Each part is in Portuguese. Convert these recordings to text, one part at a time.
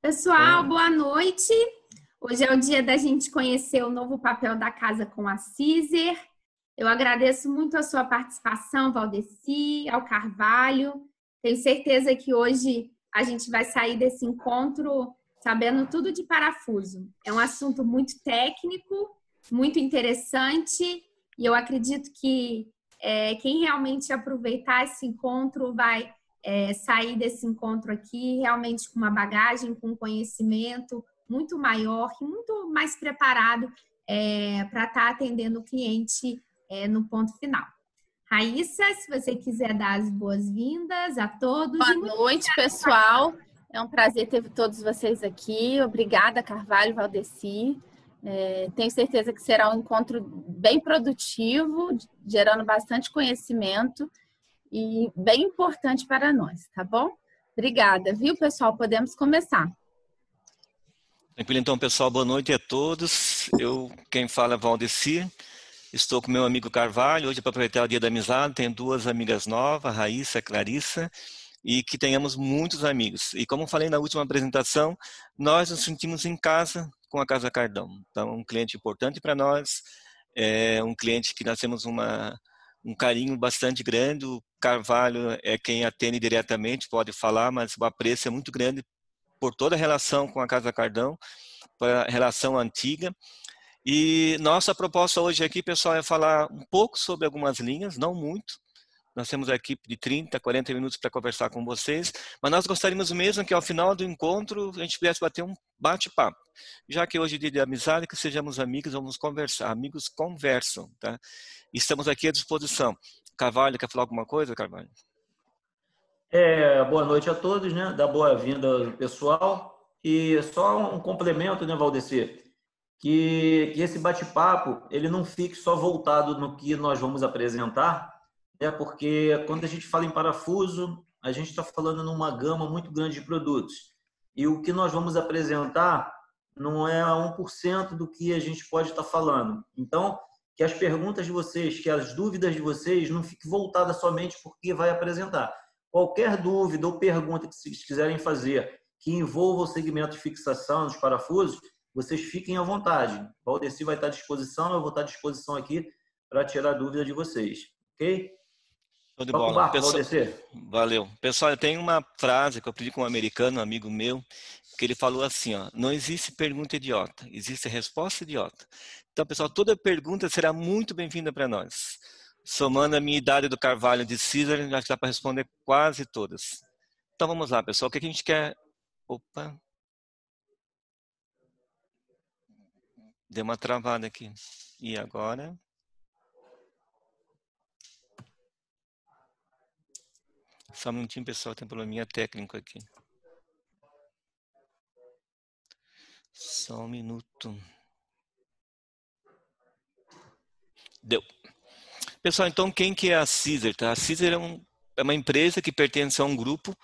Pessoal, boa noite. Hoje é o dia da gente conhecer o novo papel da casa com a Cizer. Eu agradeço muito a sua participação, Valdeci, ao Carvalho. Tenho certeza que hoje a gente vai sair desse encontro sabendo tudo de parafuso. É um assunto muito técnico, muito interessante, e eu acredito que quem realmente aproveitar esse encontro vai sair desse encontro aqui realmente com uma bagagem, com um conhecimento muito maior e muito mais preparado para estar atendendo o cliente no ponto final. Raíssa, se você quiser dar as boas-vindas a todos. Boa noite, pessoal. É um prazer ter todos vocês aqui. Obrigada, Carvalho, Valdeci. Tenho certeza que será um encontro bem produtivo, gerando bastante conhecimento e bem importante para nós, tá bom? Obrigada, viu, pessoal? Podemos começar. Tranquilo, então, pessoal. Boa noite a todos. Quem fala é Valdeci. Estou com meu amigo Carvalho. Hoje, para aproveitar o Dia da Amizade, tenho duas amigas novas, Raíssa e Clarissa, e que tenhamos muitos amigos. E como falei na última apresentação, nós nos sentimos em casa com a Casa Cardão. Então, um cliente importante para nós, um cliente que nós temos um carinho bastante grande. O Carvalho é quem atende diretamente, pode falar, mas o apreço é muito grande por toda a relação com a Casa Cardão, por a relação antiga. E nossa proposta hoje aqui, pessoal, é falar um pouco sobre algumas linhas, não muito. Nós temos a equipe de 30, 40 minutos para conversar com vocês, mas nós gostaríamos mesmo que ao final do encontro a gente pudesse bater um bate-papo. Já que hoje é dia de amizade, que sejamos amigos, vamos conversar. Amigos conversam, tá? Estamos aqui à disposição. Carvalho, quer falar alguma coisa, Carvalho? Boa noite a todos, né? Dá boa-vinda, pessoal. E só um complemento, né, Valdeci? Que esse bate-papo ele não fique só voltado no que nós vamos apresentar, porque quando a gente fala em parafuso, a gente está falando numa gama muito grande de produtos. E o que nós vamos apresentar não é 1% do que a gente pode estar falando. Então, que as perguntas de vocês, que as dúvidas de vocês não fiquem voltadas somente porque vai apresentar. Qualquer dúvida ou pergunta que vocês quiserem fazer que envolva o segmento de fixação dos parafusos, vocês fiquem à vontade. O Valdeci vai estar à disposição, eu vou estar à disposição aqui para tirar a dúvida de vocês. Ok? Show de bola. Pessoal, valeu. Pessoal, eu tenho uma frase que eu aprendi com um americano, um amigo meu, que ele falou assim, ó: não existe pergunta idiota, existe resposta idiota. Então, pessoal, toda pergunta será muito bem-vinda para nós. Somando a minha idade do Carvalho de Cizer, acho que dá para responder quase todas. Então, vamos lá, pessoal. O que a gente quer... Opa! Deu uma travada aqui. E agora? Só um minutinho, pessoal. Tem um probleminha técnico aqui. Só um minuto. Deu. Pessoal, então quem que é a Cizer? Tá? A Cizer é uma empresa que pertence a um grupo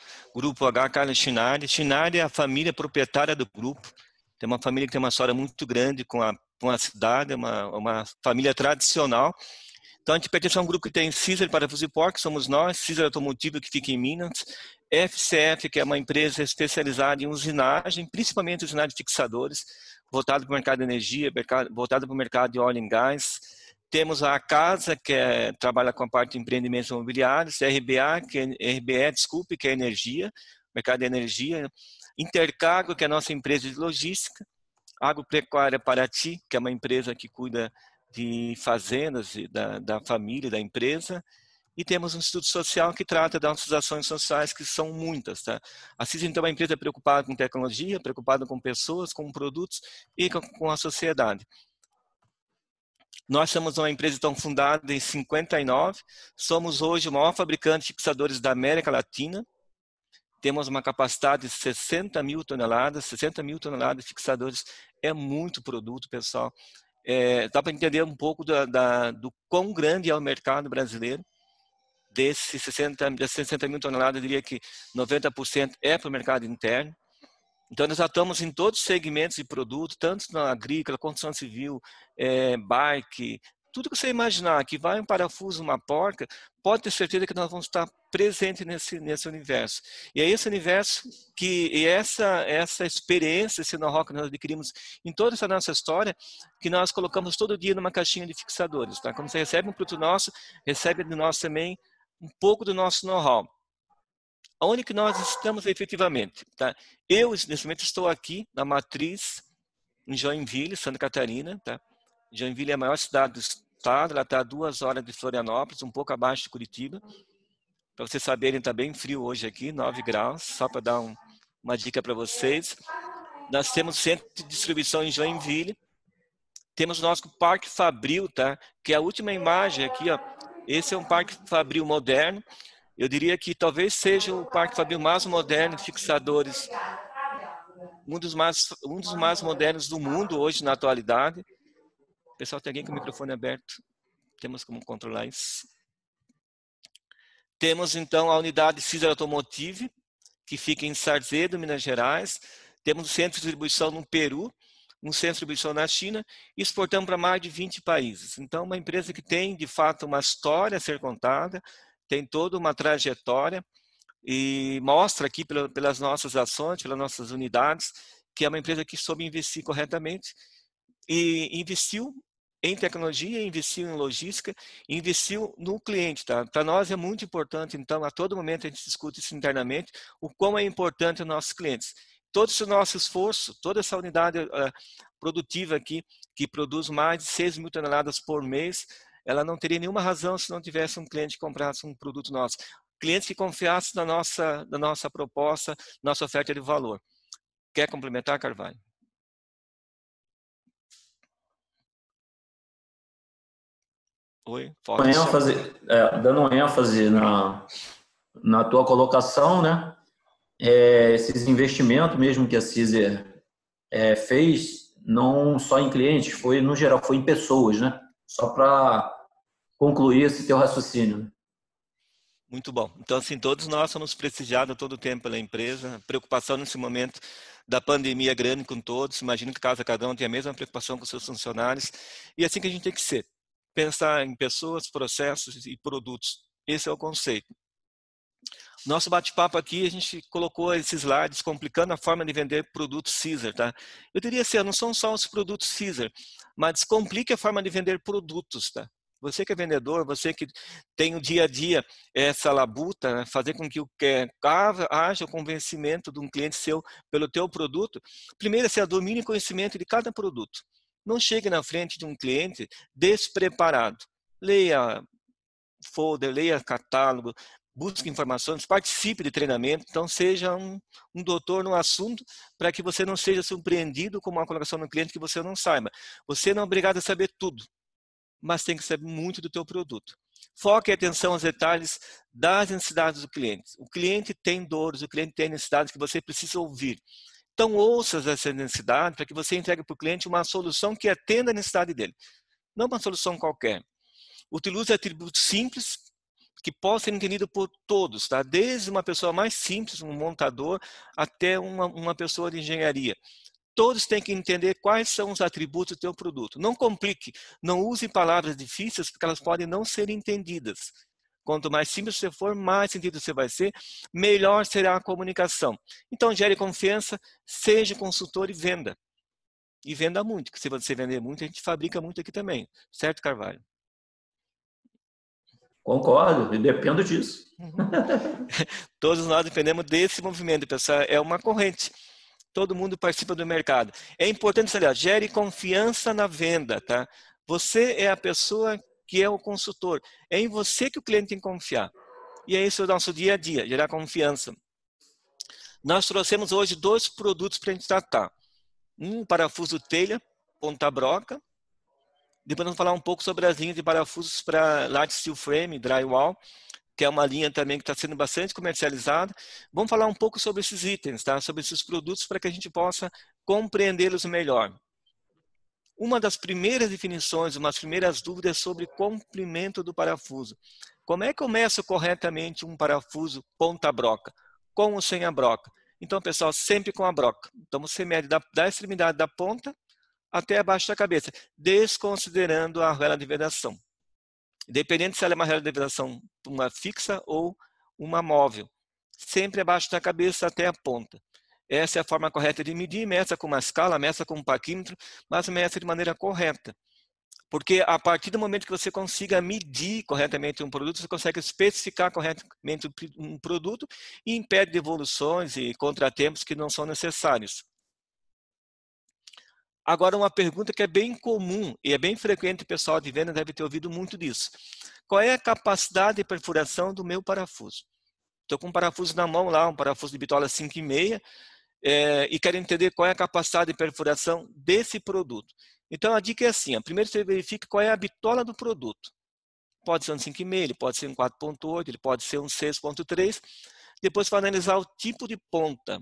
H. Carlos Chinardi. Chinardi é a família proprietária do grupo. Tem uma família que tem uma história muito grande com a cidade, uma família tradicional. Então, a gente pertence a um grupo que tem Cizer Parafusos e Porcos, somos nós, Cizer Automotivo, que fica em Minas, FCF, que é uma empresa especializada em usinagem, principalmente usinagem de fixadores, voltada para o mercado de energia, voltada para o mercado de óleo e gás. Temos a Casa, que trabalha com a parte de empreendimentos imobiliários, RBE, que é energia, mercado de energia, Intercargo, que é a nossa empresa de logística, Agropecuária Paraty, que é uma empresa que cuida de fazendas da família, da empresa, e temos um Instituto Social que trata das nossas ações sociais, que são muitas. Tá? A Cizer, então, é uma empresa preocupada com tecnologia, preocupada com pessoas, com produtos e com a sociedade. Nós somos uma empresa então fundada em 59, somos hoje o maior fabricante de fixadores da América Latina, temos uma capacidade de 60 mil toneladas de fixadores, é muito produto, pessoal. Dá para entender um pouco do quão grande é o mercado brasileiro. Desses 60 mil toneladas, eu diria que 90% é para o mercado interno. Então, nós atuamos em todos os segmentos de produto, tanto na agrícola, construção civil, bike, tudo que você imaginar que vai um parafuso, uma porca, pode ter certeza que nós vamos estar presentes nesse universo. E é esse universo e essa experiência, esse know-how que nós adquirimos em toda essa nossa história, que nós colocamos todo dia numa caixinha de fixadores. Tá? Quando você recebe um produto nosso, recebe de nós também um pouco do nosso know-how. Onde que nós estamos efetivamente? Tá? Eu, nesse momento, estou aqui na matriz, em Joinville, Santa Catarina. Tá? Joinville é a maior cidade do estado, ela está a 2 horas de Florianópolis, um pouco abaixo de Curitiba. Para vocês saberem, está bem frio hoje aqui, 9 graus, só para dar uma dica para vocês. Nós temos centro de distribuição em Joinville. Temos o nosso Parque Fabril, tá? Que é a última imagem aqui, ó. Esse é um Parque Fabril moderno. Eu diria que talvez seja o Parque Fabril mais moderno de fixadores, um dos mais modernos do mundo hoje na atualidade. Pessoal, tem alguém com o microfone aberto? Temos como controlar isso? Temos, então, a unidade Caesar Automotive, que fica em Sarzedo, Minas Gerais. Temos um centro de distribuição no Peru, um centro de distribuição na China, e exportamos para mais de 20 países. Então, uma empresa que tem, de fato, uma história a ser contada, tem toda uma trajetória, e mostra aqui, pelas nossas ações, pelas nossas unidades, que é uma empresa que soube investir corretamente, e investiu em tecnologia, investiu em logística, investiu no cliente. Tá? Para nós é muito importante, então, a todo momento a gente discute isso internamente, o quão é importante os nossos clientes. Todo esse nosso esforço, toda essa unidade produtiva aqui, que produz mais de 6 mil toneladas por mês, ela não teria nenhuma razão se não tivesse um cliente que comprasse um produto nosso. Clientes que confiassem na nossa proposta, nossa oferta de valor. Quer complementar, Carvalho? Oi, dando uma ênfase na tua colocação, né? Esses investimentos mesmo que a Caesar fez, não só em clientes, foi no geral, foi em pessoas, né? Só para concluir esse teu raciocínio. Muito bom. Então, assim, todos nós somos prestigiados todo o tempo pela empresa. A preocupação nesse momento da pandemia é grande com todos. Imagino que cada um tem a mesma preocupação com seus funcionários. E é assim que a gente tem que ser. Pensar em pessoas, processos e produtos. Esse é o conceito. Nosso bate-papo aqui, a gente colocou esses slides complicando a forma de vender produtos Caesar, tá? Eu diria assim, não são só os produtos Caesar, mas descomplique a forma de vender produtos, tá? Você que é vendedor, você que tem o dia a dia essa labuta, né? Fazer com que haja o convencimento de um cliente seu pelo teu produto, primeiro você domine o conhecimento de cada produto. Não chegue na frente de um cliente despreparado. Leia folder, leia catálogo, busque informações, participe de treinamento, então seja um doutor no assunto para que você não seja surpreendido com uma colocação no cliente que você não saiba. Você não é obrigado a saber tudo, mas tem que saber muito do teu produto. Foque a atenção aos detalhes das necessidades do cliente. O cliente tem dores, o cliente tem necessidades que você precisa ouvir. Então ouça essa necessidade para que você entregue para o cliente uma solução que atenda a necessidade dele. Não uma solução qualquer. Utilize atributos simples que possam ser entendidos por todos, tá? Desde uma pessoa mais simples, um montador, até uma pessoa de engenharia. Todos têm que entender quais são os atributos do teu produto. Não complique, não use palavras difíceis, porque elas podem não ser entendidas. Quanto mais simples você for, mais sentido você vai ser, melhor será a comunicação. Então, gere confiança, seja consultor e venda. E venda muito, porque se você vender muito, a gente fabrica muito aqui também. Certo, Carvalho? Concordo, eu dependo disso. Todos nós dependemos desse movimento, pessoal. É uma corrente. Todo mundo participa do mercado. É importante, aliás, gere confiança na venda, tá? Você é a pessoa que é o consultor. É em você que o cliente tem que confiar. E é isso o nosso dia a dia, gerar confiança. Nós trouxemos hoje 2 produtos para a gente tratar. Um parafuso telha, ponta broca. Depois vamos falar um pouco sobre as linhas de parafusos para large steel frame, drywall, que é uma linha também que está sendo bastante comercializada. Vamos falar um pouco sobre esses itens, tá? Sobre esses produtos, para que a gente possa compreendê-los melhor. Uma das primeiras definições, uma das primeiras dúvidas é sobre comprimento do parafuso. Como é que eu meço corretamente um parafuso ponta broca? Com ou sem a broca? Então, pessoal, sempre com a broca. Então, você mede da extremidade da ponta até abaixo da cabeça, desconsiderando a arruela de vedação. Dependendo se ela é uma arruela de vedação uma fixa ou uma móvel. Sempre abaixo da cabeça até a ponta. Essa é a forma correta de medir, meça com uma escala, meça com um paquímetro, mas meça de maneira correta. Porque a partir do momento que você consiga medir corretamente um produto, você consegue especificar corretamente um produto e impede devoluções e contratempos que não são necessários. Agora, uma pergunta que é bem comum e é bem frequente, o pessoal de venda deve ter ouvido muito disso. Qual é a capacidade de perfuração do meu parafuso? Estou com um parafuso na mão lá, um parafuso de bitola 5,5, e quero entender qual é a capacidade de perfuração desse produto. Então, a dica é assim, primeiro você verifica qual é a bitola do produto. Pode ser um 5,5, ele pode ser um 4,8, ele pode ser um 6,3. Depois, você vai analisar o tipo de ponta.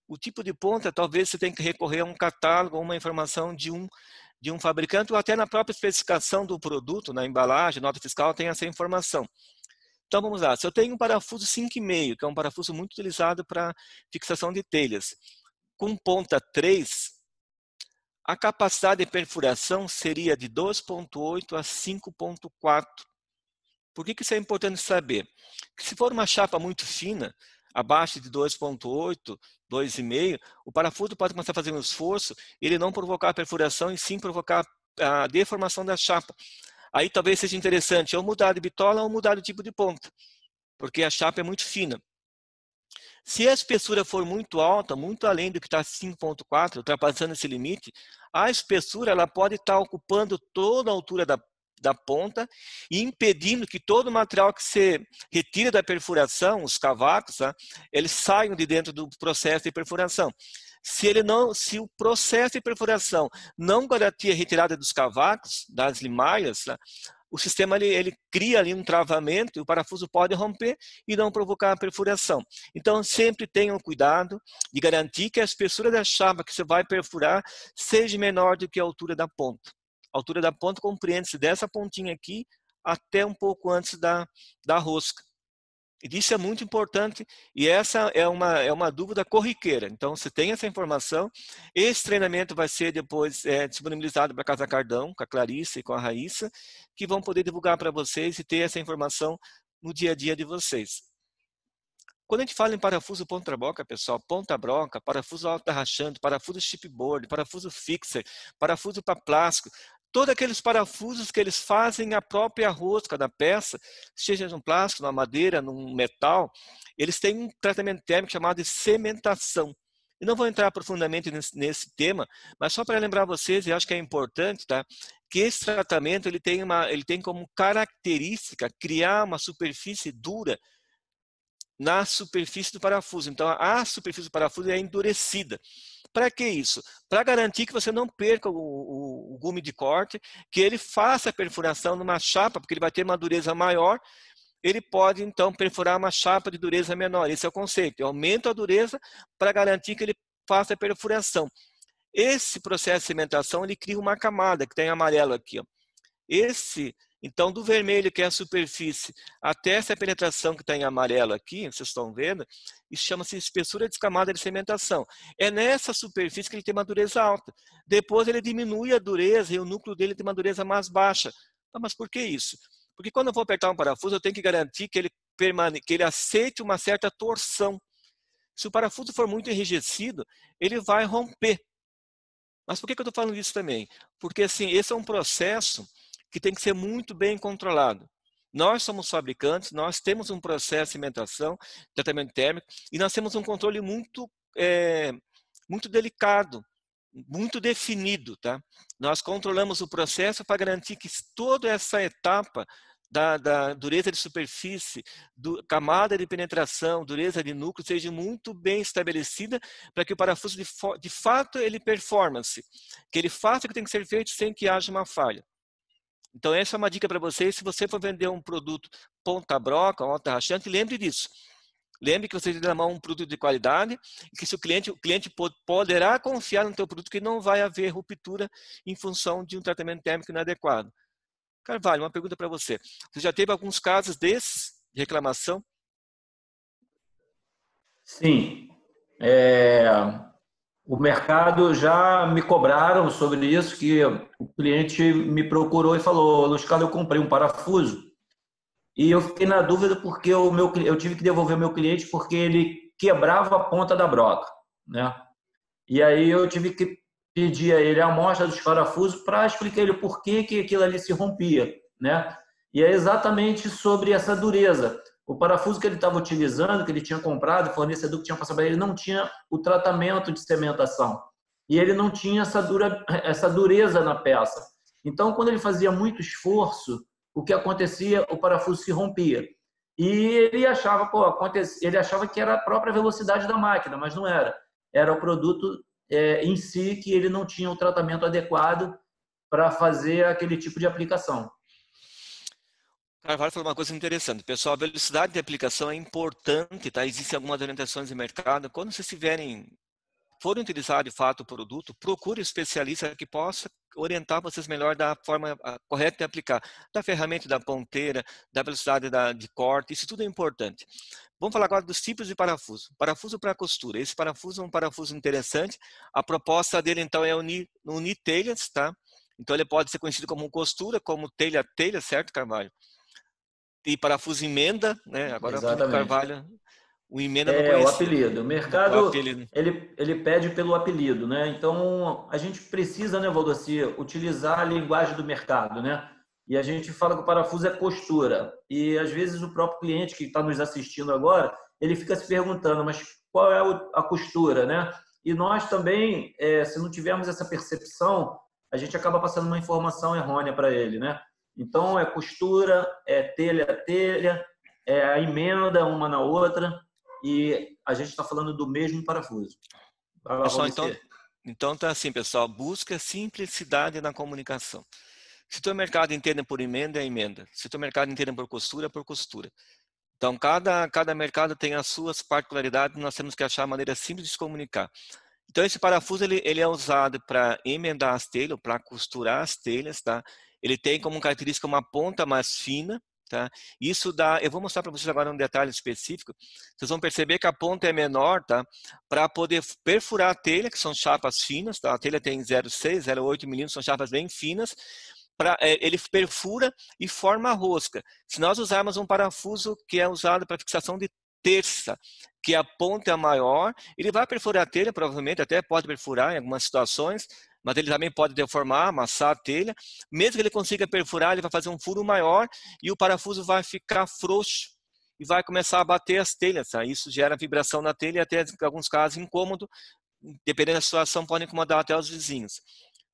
O tipo de ponta, talvez você tenha que recorrer a um catálogo ou uma informação de um fabricante, ou até na própria especificação do produto, na embalagem, nota fiscal, tem essa informação. Então, vamos lá. Se eu tenho um parafuso 5,5, que é um parafuso muito utilizado para fixação de telhas, com ponta 3, a capacidade de perfuração seria de 2,8 a 5,4. Por que isso é importante saber? Porque se for uma chapa muito fina, abaixo de 2,8, 2,5, o parafuso pode começar a fazer um esforço, ele não provocar a perfuração e sim provocar a deformação da chapa. Aí talvez seja interessante ou mudar de bitola ou mudar de tipo de ponta, porque a chapa é muito fina. Se a espessura for muito alta, muito além do que está 5,4, ultrapassando esse limite, a espessura ela pode estar ocupando toda a altura da ponta e impedindo que todo o material que você retira da perfuração, os cavacos, tá, eles saiam de dentro do processo de perfuração. Se o processo de perfuração não garantir a retirada dos cavacos, das limalhas, tá, o sistema ele cria ali um travamento e o parafuso pode romper e não provocar a perfuração. Então, sempre tenham cuidado de garantir que a espessura da chapa que você vai perfurar seja menor do que a altura da ponta. A altura da ponta compreende-se dessa pontinha aqui até um pouco antes da rosca. E isso é muito importante e essa é uma dúvida corriqueira. Então, você tem essa informação. Esse treinamento vai ser depois disponibilizado para a Casa Cardão, com a Clarice e com a Raíssa, que vão poder divulgar para vocês e ter essa informação no dia a dia de vocês. Quando a gente fala em parafuso ponta-broca, pessoal, ponta-broca, parafuso alta-rachante, parafuso chipboard, parafuso fixer, parafuso para plástico, todos aqueles parafusos que eles fazem a própria rosca da peça, seja no plástico, na madeira, no metal, eles têm um tratamento térmico chamado de cementação. Eu não vou entrar profundamente nesse tema, mas só para lembrar vocês, e acho que é importante, tá? Que esse tratamento ele tem como característica criar uma superfície dura na superfície do parafuso. Então, a superfície do parafuso é endurecida. Para que isso? Para garantir que você não perca o gume de corte, que ele faça a perfuração numa chapa, porque ele vai ter uma dureza maior, ele pode, então, perfurar uma chapa de dureza menor. Esse é o conceito. Eu aumento a dureza para garantir que ele faça a perfuração. Esse processo de cimentação, ele cria uma camada, que tem amarelo aqui. Ó. Então, do vermelho, que é a superfície, até essa penetração que está em amarelo aqui, vocês estão vendo, isso chama-se espessura descamada de cimentação. É nessa superfície que ele tem uma dureza alta. Depois ele diminui a dureza e o núcleo dele tem uma dureza mais baixa. Mas por que isso? Porque quando eu vou apertar um parafuso, eu tenho que garantir que ele aceite uma certa torção. Se o parafuso for muito enrijecido, ele vai romper. Mas por que eu estou falando isso também? Porque assim, esse é um processo que tem que ser muito bem controlado. Nós somos fabricantes, nós temos um processo de cimentação, tratamento térmico, e nós temos um controle muito delicado, muito definido. Tá? Nós controlamos o processo para garantir que toda essa etapa da dureza de superfície, camada de penetração, dureza de núcleo, seja muito bem estabelecida para que o parafuso, de fato, ele performance, que ele faça o que tem que ser feito sem que haja uma falha. Então, essa é uma dica para vocês. Se você for vender um produto ponta-broca, alta-rachante, lembre disso. Lembre que você tem na mão um produto de qualidade e que se o cliente poderá confiar no teu produto que não vai haver ruptura em função de um tratamento térmico inadequado. Carvalho, uma pergunta para você. Você já teve alguns casos desses de reclamação? Sim. O mercado já me cobraram sobre isso, que o cliente me procurou e falou: Luiz Carlos, eu comprei um parafuso e eu fiquei na dúvida porque eu tive que devolver o meu cliente porque ele quebrava a ponta da broca, né? E aí eu tive que pedir a ele a amostra dos parafusos para explicar ele por que que aquilo ali se rompia, né? E é exatamente sobre essa dureza. O parafuso que ele estava utilizando, que ele tinha comprado, o fornecedor que tinha passado para ele, não tinha o tratamento de cimentação. E ele não tinha essa dureza na peça. Então, quando ele fazia muito esforço, o que acontecia? O parafuso se rompia. E ele achava, ele achava que era a própria velocidade da máquina, mas não era. Era o produto em si que ele não tinha o tratamento adequado para fazer aquele tipo de aplicação. Carvalho falou uma coisa interessante. Pessoal, a velocidade de aplicação é importante, tá? Existem algumas orientações de mercado. Quando vocês forem utilizar de fato o produto, procure um especialista que possa orientar vocês melhor da forma correta de aplicar, da ferramenta, da ponteira, da velocidade de corte, isso tudo é importante. Vamos falar agora dos tipos de parafuso. Parafuso para costura. Esse parafuso é um parafuso interessante. A proposta dele, então, é unir telhas, tá? Então, ele pode ser conhecido como costura, como telha, certo, Carvalho? E parafuso emenda, né? Agora o Felipe Exatamente. Carvalho, o emenda eu não É o conhecia. apelido. O O mercado apelido. ele pede pelo apelido, né? Então a gente precisa, né, Valdeci, utilizar a linguagem do mercado, né? E a gente fala que o parafuso é costura. E às vezes o próprio cliente que está nos assistindo agora, ele fica se perguntando, mas qual é a costura, né? E nós também, se não tivermos essa percepção, a gente acaba passando uma informação errônea para ele, né? Então é costura, é telha, é a emenda uma na outra e a gente está falando do mesmo parafuso. Vai lá, Pessoal, Valdeci. então tá assim, pessoal, busca simplicidade na comunicação. Se o teu mercado entende por emenda, é emenda. Se o teu mercado entende por costura, é por costura. Então, cada mercado tem as suas particularidades, nós temos que achar a maneira simples de se comunicar. Então, esse parafuso ele é usado para emendar as telhas, para costurar as telhas, tá? Ele tem como característica uma ponta mais fina, tá? Isso dá, eu vou mostrar para vocês agora um detalhe específico. Vocês vão perceber que a ponta é menor, tá? Para poder perfurar a telha, que são chapas finas, tá? A telha tem 0,6, 0,8 milímetros, são chapas bem finas. Ele perfura e forma a rosca. Se nós usarmos um parafuso que é usado para fixação de terça, que a ponta é maior, ele vai perfurar a telha, provavelmente até pode perfurar em algumas situações, mas ele também pode deformar, amassar a telha. Mesmo que ele consiga perfurar, ele vai fazer um furo maior e o parafuso vai ficar frouxo e vai começar a bater as telhas. Tá? Isso gera vibração na telha e até, em alguns casos, incômodo. Dependendo da situação, pode incomodar até os vizinhos.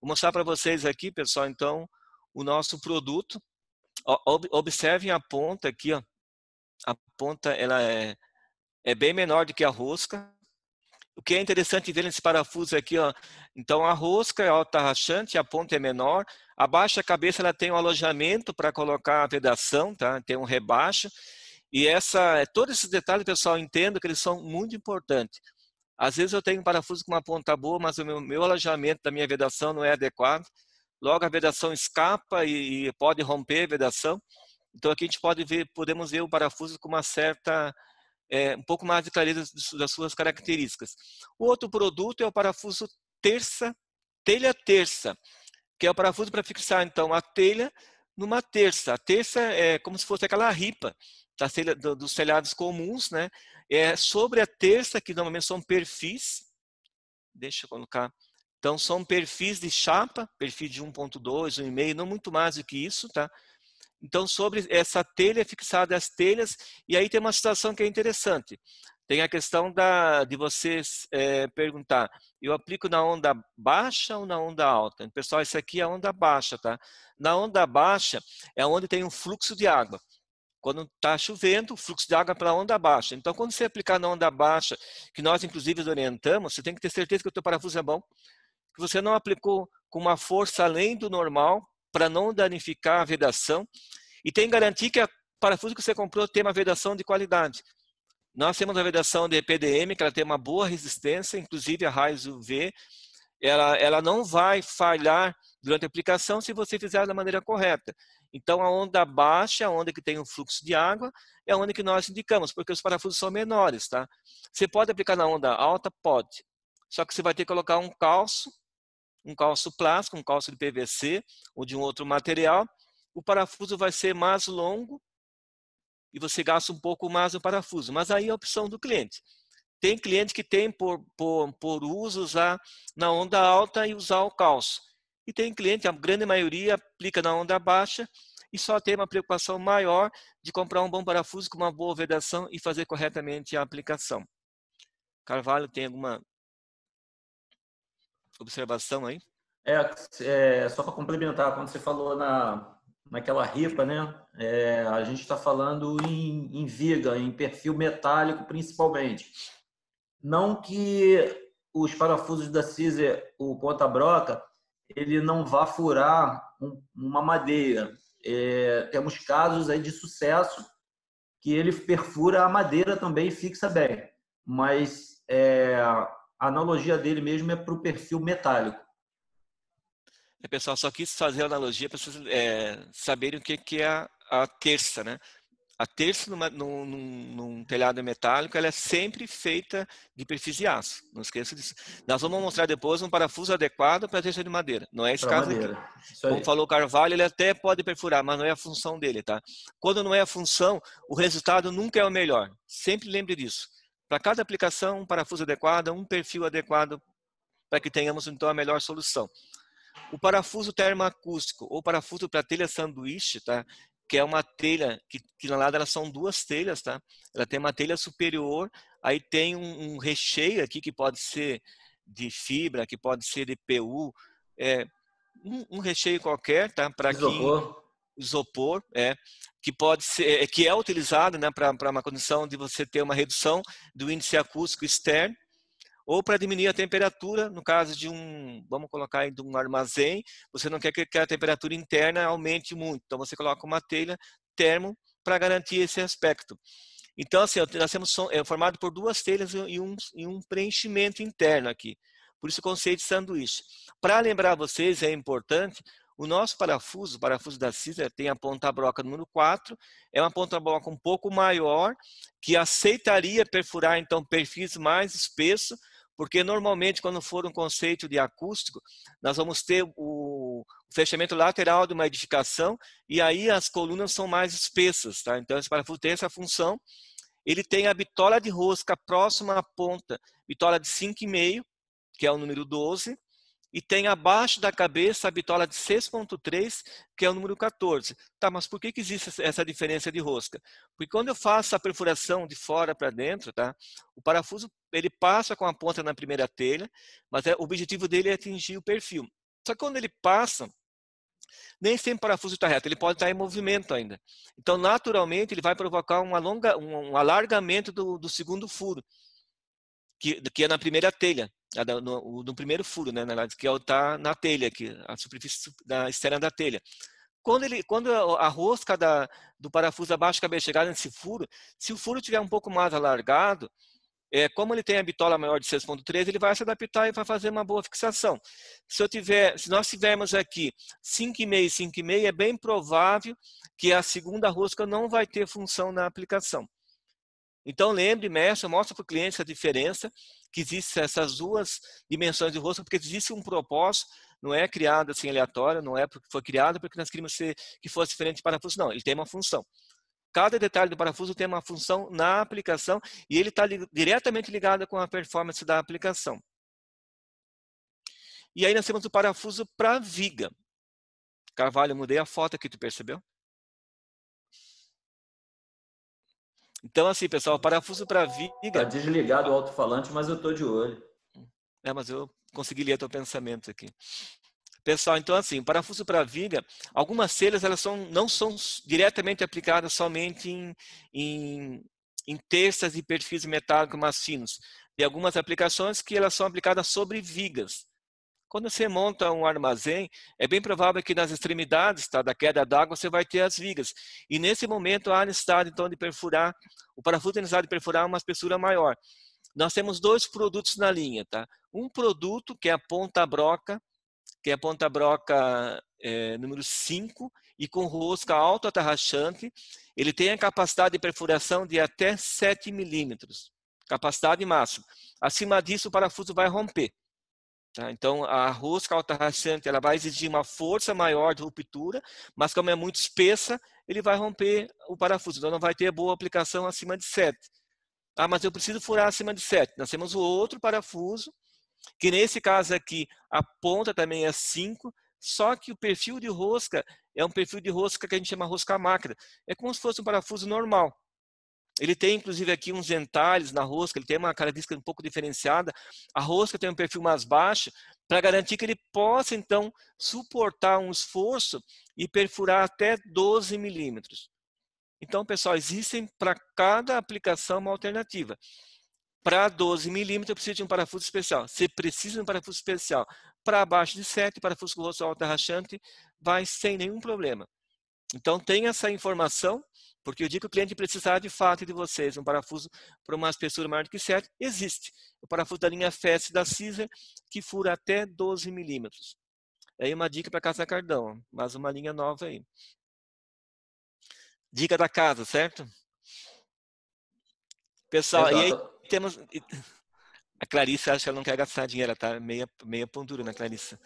Vou mostrar para vocês aqui, pessoal, então, o nosso produto. Observem a ponta aqui, ó. A ponta ela é bem menor do que a rosca. O que é interessante ver nesse parafuso aqui, ó, então a rosca é alta rachante, a ponta é menor, abaixo da cabeça ela tem um alojamento para colocar a vedação, tá? Tem um rebaixo, e todos esses detalhes, pessoal, entendo que eles são muito importantes. Às vezes eu tenho um parafuso com uma ponta boa, mas o meu alojamento da minha vedação não é adequado, logo a vedação escapa e pode romper a vedação. Então aqui a gente podemos ver o parafuso com uma certa um pouco mais de clareza das suas características. O outro produto é o parafuso telha terça, que é o parafuso para fixar então a telha numa terça. A terça é como se fosse aquela ripa dos telhados comuns, né? É sobre a terça, que normalmente são perfis. Deixa eu colocar. Então são perfis de chapa, perfil de 1.2, 1,5, não muito mais do que isso, tá? Então, sobre essa telha, fixada as telhas, e aí tem uma situação que é interessante. Tem a questão de vocês perguntar, eu aplico na onda baixa ou na onda alta? Pessoal, isso aqui é a onda baixa, tá? Na onda baixa é onde tem um fluxo de água. Quando está chovendo, o fluxo de água é para a onda baixa. Então, quando você aplicar na onda baixa, que nós inclusive orientamos, você tem que ter certeza que o teu parafuso é bom, que você não aplicou com uma força além do normal, para não danificar a vedação, e tem que garantir que o parafuso que você comprou tem uma vedação de qualidade. Nós temos a vedação de PDM, que ela tem uma boa resistência, inclusive a raios UV, ela não vai falhar durante a aplicação se você fizer da maneira correta. Então, a onda baixa, a onda que tem um fluxo de água, é a onda que nós indicamos, porque os parafusos são menores, tá? Você pode aplicar na onda alta? Pode. só que você vai ter que colocar um calço plástico, um calço de PVC ou de um outro material. O parafuso vai ser mais longo e você gasta um pouco mais no parafuso, mas aí é a opção do cliente. Tem cliente que tem por uso usar na onda alta e usar o calço. E tem cliente, a grande maioria, aplica na onda baixa e só tem uma preocupação maior de comprar um bom parafuso com uma boa vedação e fazer corretamente a aplicação. Carvalho, tem alguma observação aí? Só para complementar, quando você falou naquela ripa, né? A gente está falando em viga, em perfil metálico principalmente. Não que os parafusos da Caesar, o ponta-broca, ele não vá furar uma madeira. Temos casos aí de sucesso que ele perfura a madeira também e fixa bem. Mas a analogia dele mesmo é para o perfil metálico. Pessoal, só quis fazer a analogia para vocês saberem o que é a terça, né? A terça num telhado metálico, ela é sempre feita de perfis de aço. Não esqueça disso. Nós vamos mostrar depois um parafuso adequado para a terça de madeira. Não é esse caso aqui. Como falou o Carvalho, ele até pode perfurar, mas não é a função dele, tá? Quando não é a função, o resultado nunca é o melhor. Sempre lembre disso. Para cada aplicação, um parafuso adequado, um perfil adequado para que tenhamos então a melhor solução. O parafuso termoacústico ou parafuso para telha sanduíche, tá? Que é uma telha que na verdade elas são duas telhas, tá? Ela tem uma telha superior, aí tem um recheio aqui que pode ser de fibra, que pode ser de PU, um recheio qualquer, tá? Para isopor, que pode ser, que é utilizado, né, para uma condição de você ter uma redução do índice acústico externo, ou para diminuir a temperatura, no caso de vamos colocar aí de um armazém, você não quer que a temperatura interna aumente muito, então você coloca uma telha termo para garantir esse aspecto. Então, assim, nós temos formado por duas telhas e um preenchimento interno aqui, por isso o conceito de sanduíche. Para lembrar vocês, é importante, o nosso parafuso, o parafuso da Caesar, tem a ponta-broca número 4, é uma ponta-broca um pouco maior, que aceitaria perfurar, então, perfis mais espessos, porque normalmente quando for um conceito de acústico, nós vamos ter o fechamento lateral de uma edificação e aí as colunas são mais espessas, tá? Então esse parafuso tem essa função. Ele tem a bitola de rosca próxima à ponta, bitola de 5,5, que é o número 12, e tem abaixo da cabeça a bitola de 6,3, que é o número 14. Tá, mas por que existe essa diferença de rosca? Porque quando eu faço a perfuração de fora para dentro, tá, o parafuso ele passa com a ponta na primeira telha, mas o objetivo dele é atingir o perfil. Só que quando ele passa, nem sempre o parafuso está reto, ele pode estar em movimento ainda. Então, naturalmente, ele vai provocar um alargamento do segundo furo, que é na primeira telha. No primeiro furo, né, que está na telha, aqui, a superfície externa da telha. Quando a rosca do parafuso abaixo da cabeça chegar nesse furo, se o furo estiver um pouco mais alargado, como ele tem a bitola maior de 6,3, ele vai se adaptar e vai fazer uma boa fixação. Se nós tivermos aqui 5,5, 5,5, é bem provável que a segunda rosca não vai ter função na aplicação. Então, lembre, mestre, mostra para o cliente a diferença, que existem essas duas dimensões de rosca, porque existe um propósito, não é criado assim aleatório, não é porque foi criado porque nós queríamos que fosse diferente de parafuso, não, ele tem uma função. Cada detalhe do parafuso tem uma função na aplicação e ele está diretamente ligado com a performance da aplicação. E aí nós temos o parafuso para viga. Carvalho, eu mudei a foto aqui, tu percebeu? Então, assim, pessoal, o parafuso para viga... Está desligado o alto-falante, mas eu estou de olho. Mas eu consegui ler teu pensamento aqui. Pessoal, então assim, parafuso para viga, algumas telhas elas não são diretamente aplicadas somente em terças e perfis metálicos mais finos. Tem algumas aplicações que elas são aplicadas sobre vigas. Quando você monta um armazém, é bem provável que nas extremidades da queda d'água você vai ter as vigas. E nesse momento há necessidade então de perfurar, o parafuso tem necessidade de perfurar uma espessura maior. Nós temos dois produtos na linha, tá? Um produto que é a ponta-broca, número 5, e com rosca autoatarrachante, ele tem a capacidade de perfuração de até 7 milímetros. capacidade máxima. Acima disso, o parafuso vai romper. Tá? Então, a rosca alta rachante ela vai exigir uma força maior de ruptura, mas como é muito espessa, ele vai romper o parafuso. Então, não vai ter boa aplicação acima de 7. Ah, mas eu preciso furar acima de 7. Nós temos o outro parafuso, que nesse caso aqui, a ponta também é 5, só que o perfil de rosca é um perfil de rosca que a gente chama rosca máquina. É como se fosse um parafuso normal. Ele tem, inclusive, aqui uns entalhes na rosca, ele tem uma característica um pouco diferenciada. A rosca tem um perfil mais baixo, para garantir que ele possa, então, suportar um esforço e perfurar até 12 milímetros. Então, pessoal, existem para cada aplicação uma alternativa. Para 12 milímetros, eu preciso de um parafuso especial. Você precisa de um parafuso especial. Para abaixo de 7, parafuso com rosca alta rachante, vai sem nenhum problema. Então, tem essa informação, porque eu digo que o cliente precisar de fato de vocês. Um parafuso para uma espessura maior do que 7, existe. O parafuso da linha FES da Caesar, que fura até 12 milímetros. Aí uma dica para Casa Cardão, mais uma linha nova aí. Dica da casa, certo? Pessoal, Exato. e aí temos... A Clarissa, acho que ela não quer gastar dinheiro, tá meia pondura na Clarissa.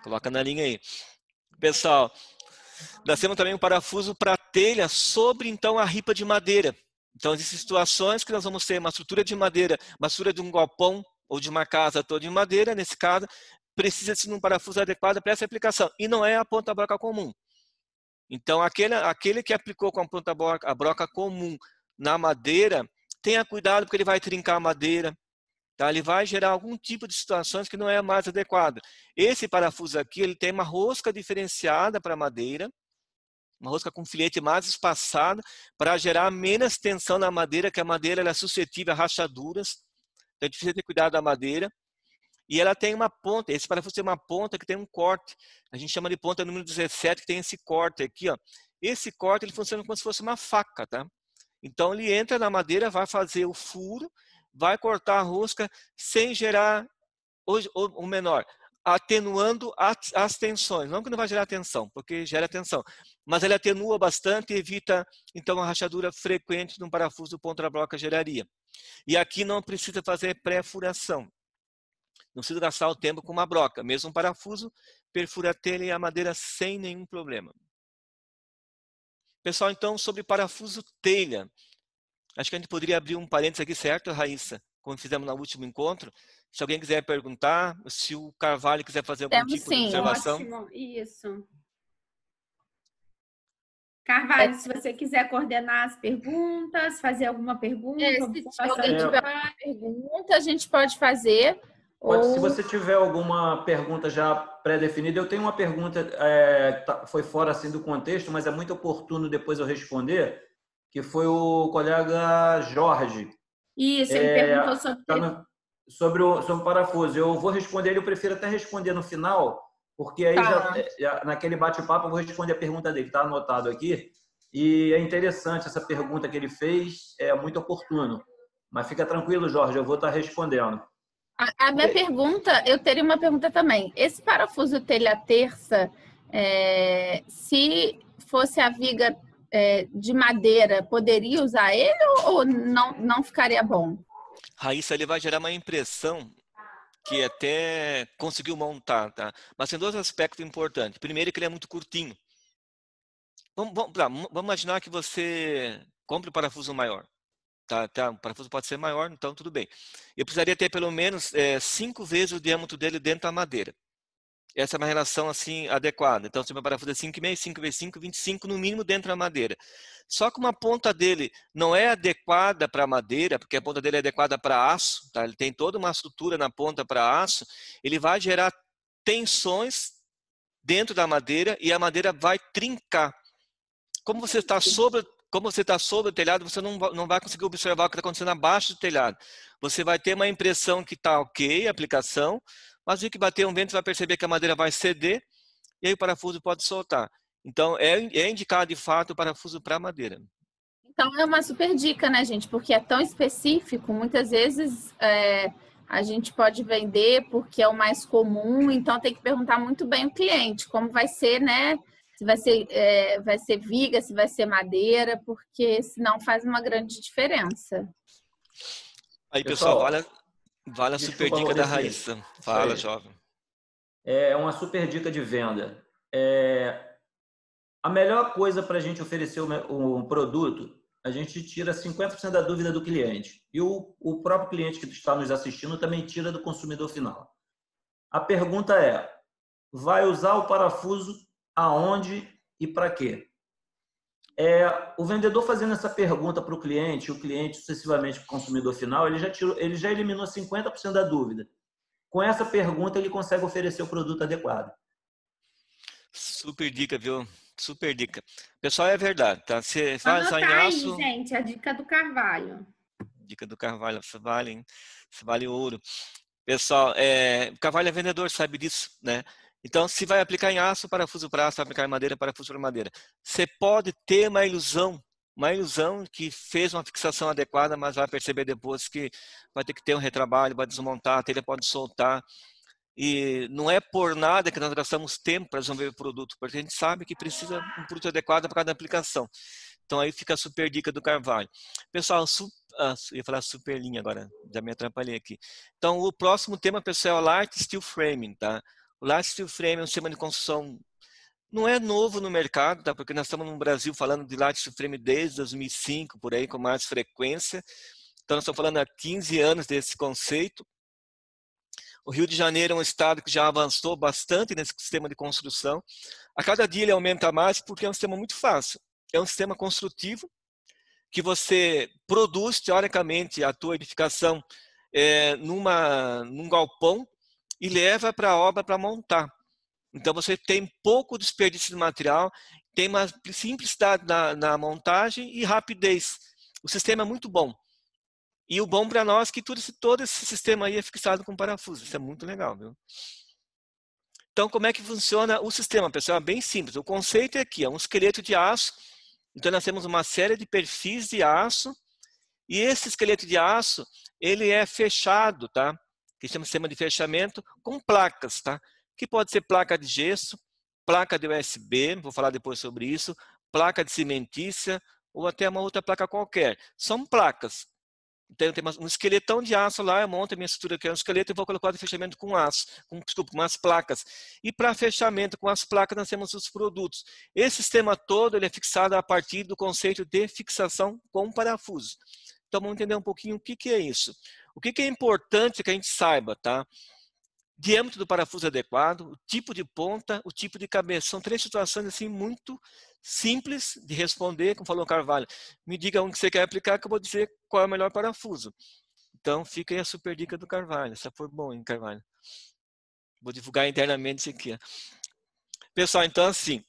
Coloca na linha aí. Pessoal, nós temos também um parafuso para telha sobre, então, a ripa de madeira. Então, existem situações que nós vamos ter uma estrutura de madeira, uma estrutura de um galpão ou de uma casa toda de madeira, nesse caso, precisa-se de um parafuso adequado para essa aplicação. E não é a ponta-broca comum. Então, aquele que aplicou com a broca comum na madeira, tenha cuidado porque ele vai trincar a madeira. Tá? Ele vai gerar algum tipo de situações que não é mais adequado. Esse parafuso aqui, ele tem uma rosca diferenciada para madeira, uma rosca com filete mais espaçado, para gerar menos tensão na madeira, que a madeira ela é suscetível a rachaduras. Então, a gente precisa ter cuidado da madeira. E ela tem uma ponta, esse parafuso tem uma ponta que tem um corte. A gente chama de ponta número 17, que tem esse corte aqui. Ó. Esse corte ele funciona como se fosse uma faca. Tá? Então, ele entra na madeira, vai fazer o furo, vai cortar a rosca sem gerar, ou menor, atenuando as tensões. Não que não vai gerar tensão, porque gera tensão. Mas ele atenua bastante e evita, então, a rachadura frequente num parafuso ponta-broca geraria. E aqui não precisa fazer pré-furação. Não precisa gastar o tempo com uma broca. Mesmo um parafuso, perfura a telha e a madeira sem nenhum problema. Pessoal, então, sobre parafuso telha. Acho que a gente poderia abrir um parênteses aqui, certo, Raíssa? Como fizemos no último encontro. Se alguém quiser perguntar, se o Carvalho quiser fazer algum tipo de observação. Ótimo, isso. Carvalho, se você quiser coordenar as perguntas, fazer alguma pergunta. Se alguém tiver uma pergunta, a gente pode fazer. Se você tiver alguma pergunta já pré-definida, eu tenho uma pergunta, foi fora assim do contexto, mas é muito oportuno depois eu responder, que foi o colega Jorge. Isso, ele perguntou sobre o parafuso. Eu vou responder, eu prefiro até responder no final, porque aí já naquele bate-papo eu vou responder a pergunta dele, está anotado aqui. E é interessante essa pergunta que ele fez, é muito oportuno. Mas fica tranquilo, Jorge, eu vou estar respondendo. A minha pergunta, eu teria uma pergunta também. Esse parafuso telha terça, se fosse a viga de madeira, poderia usar ele ou não ficaria bom? Raíssa, ele vai gerar uma impressão que até conseguiu montar, tá? Mas tem dois aspectos importantes. Primeiro, que ele é muito curtinho. Vamos imaginar que você compre um parafuso maior. Tá, o parafuso pode ser maior, então tudo bem. Eu precisaria ter pelo menos 5 vezes o diâmetro dele dentro da madeira. Essa é uma relação assim adequada. Então, se o meu parafuso é 5,5, 5 vezes 5, 25 no mínimo dentro da madeira. Só que uma ponta dele não é adequada para madeira, porque a ponta dele é adequada para aço, tá? Ele tem toda uma estrutura na ponta para aço, ele vai gerar tensões dentro da madeira e a madeira vai trincar. Como você está sobre o telhado, você não vai conseguir observar o que está acontecendo abaixo do telhado. Você vai ter uma impressão que está ok, a aplicação, mas o que bater um vento, você vai perceber que a madeira vai ceder e aí o parafuso pode soltar. Então, é indicado, de fato, o parafuso para madeira. Então, é uma super dica, né, gente? Porque é tão específico, muitas vezes a gente pode vender porque é o mais comum, então tem que perguntar muito bem o cliente, como vai ser, né? Se vai ser viga, se vai ser madeira, porque senão faz uma grande diferença. Aí, pessoal, Pessoal, vale a super desculpa, dica da Valdeci. Raíssa. Isso Fala, aí. jovem. É uma super dica de venda. A melhor coisa para a gente oferecer um produto, a gente tira 50% da dúvida do cliente. E o próprio cliente que está nos assistindo também tira do consumidor final. A pergunta é: vai usar o parafuso aonde e para quê? O vendedor fazendo essa pergunta para o cliente sucessivamente para o consumidor final, ele já eliminou 50% da dúvida. Com essa pergunta, ele consegue oferecer o produto adequado. Super dica, viu? Super dica. Pessoal, é verdade, tá? Você faz em Anotar aí, aço, gente, a dica do Carvalho. dica do Carvalho, isso vale ouro. Pessoal, Carvalho é vendedor, sabe disso, né? Então, se vai aplicar em aço, parafuso para aço, vai aplicar em madeira, parafuso para madeira. Você pode ter uma ilusão que fez uma fixação adequada, mas vai perceber depois que vai ter que ter um retrabalho, vai desmontar, a telha pode soltar. E não é por nada que nós gastamos tempo para desenvolver o produto, porque a gente sabe que precisa um produto adequado para cada aplicação. Então aí fica a super dica do Carvalho. Pessoal, ia falar super linha agora, já me atrapalhei aqui. Então o próximo tema, pessoal, é o Light Steel Framing, tá? O Light Steel Framing é um sistema de construção, não é novo no mercado, tá? Porque nós estamos no Brasil falando de Light Steel Framing desde 2005, por aí, com mais frequência. Então nós estamos falando há 15 anos desse conceito. O Rio de Janeiro é um estado que já avançou bastante nesse sistema de construção. A cada dia ele aumenta mais porque é um sistema muito fácil. É um sistema construtivo que você produz, teoricamente, a tua edificação num galpão e leva para a obra para montar. Então, você tem pouco desperdício de material, tem uma simplicidade na montagem e rapidez. O sistema é muito bom. E o bom para nós é que todo esse sistema aí é fixado com parafuso. Isso é muito legal, viu? Então, como é que funciona o sistema, pessoal? É bem simples. O conceito é aqui, é um esqueleto de aço. Então, nós temos uma série de perfis de aço. E esse esqueleto de aço, ele é fechado, tá? Que chama sistema de fechamento, com placas, tá? Que pode ser placa de gesso, placa de USB, vou falar depois sobre isso, placa de cimentícia, ou até uma outra placa qualquer. São placas. Então, tem um esqueletão de aço lá, eu monto a minha estrutura que é um esqueleto e vou colocar o fechamento com aço, com as placas. E para fechamento com as placas, nós temos os produtos. Esse sistema todo ele é fixado a partir do conceito de fixação com parafuso. Então, vamos entender um pouquinho o que é isso. O que é importante que a gente saiba, tá? Diâmetro do parafuso adequado, o tipo de ponta, o tipo de cabeça. São 3 situações assim muito simples de responder, como falou o Carvalho. Me diga um que você quer aplicar que eu vou dizer qual é o melhor parafuso. Então, fica aí a super dica do Carvalho. Essa foi bom, hein, Carvalho? Vou divulgar internamente isso aqui. Pessoal, então assim,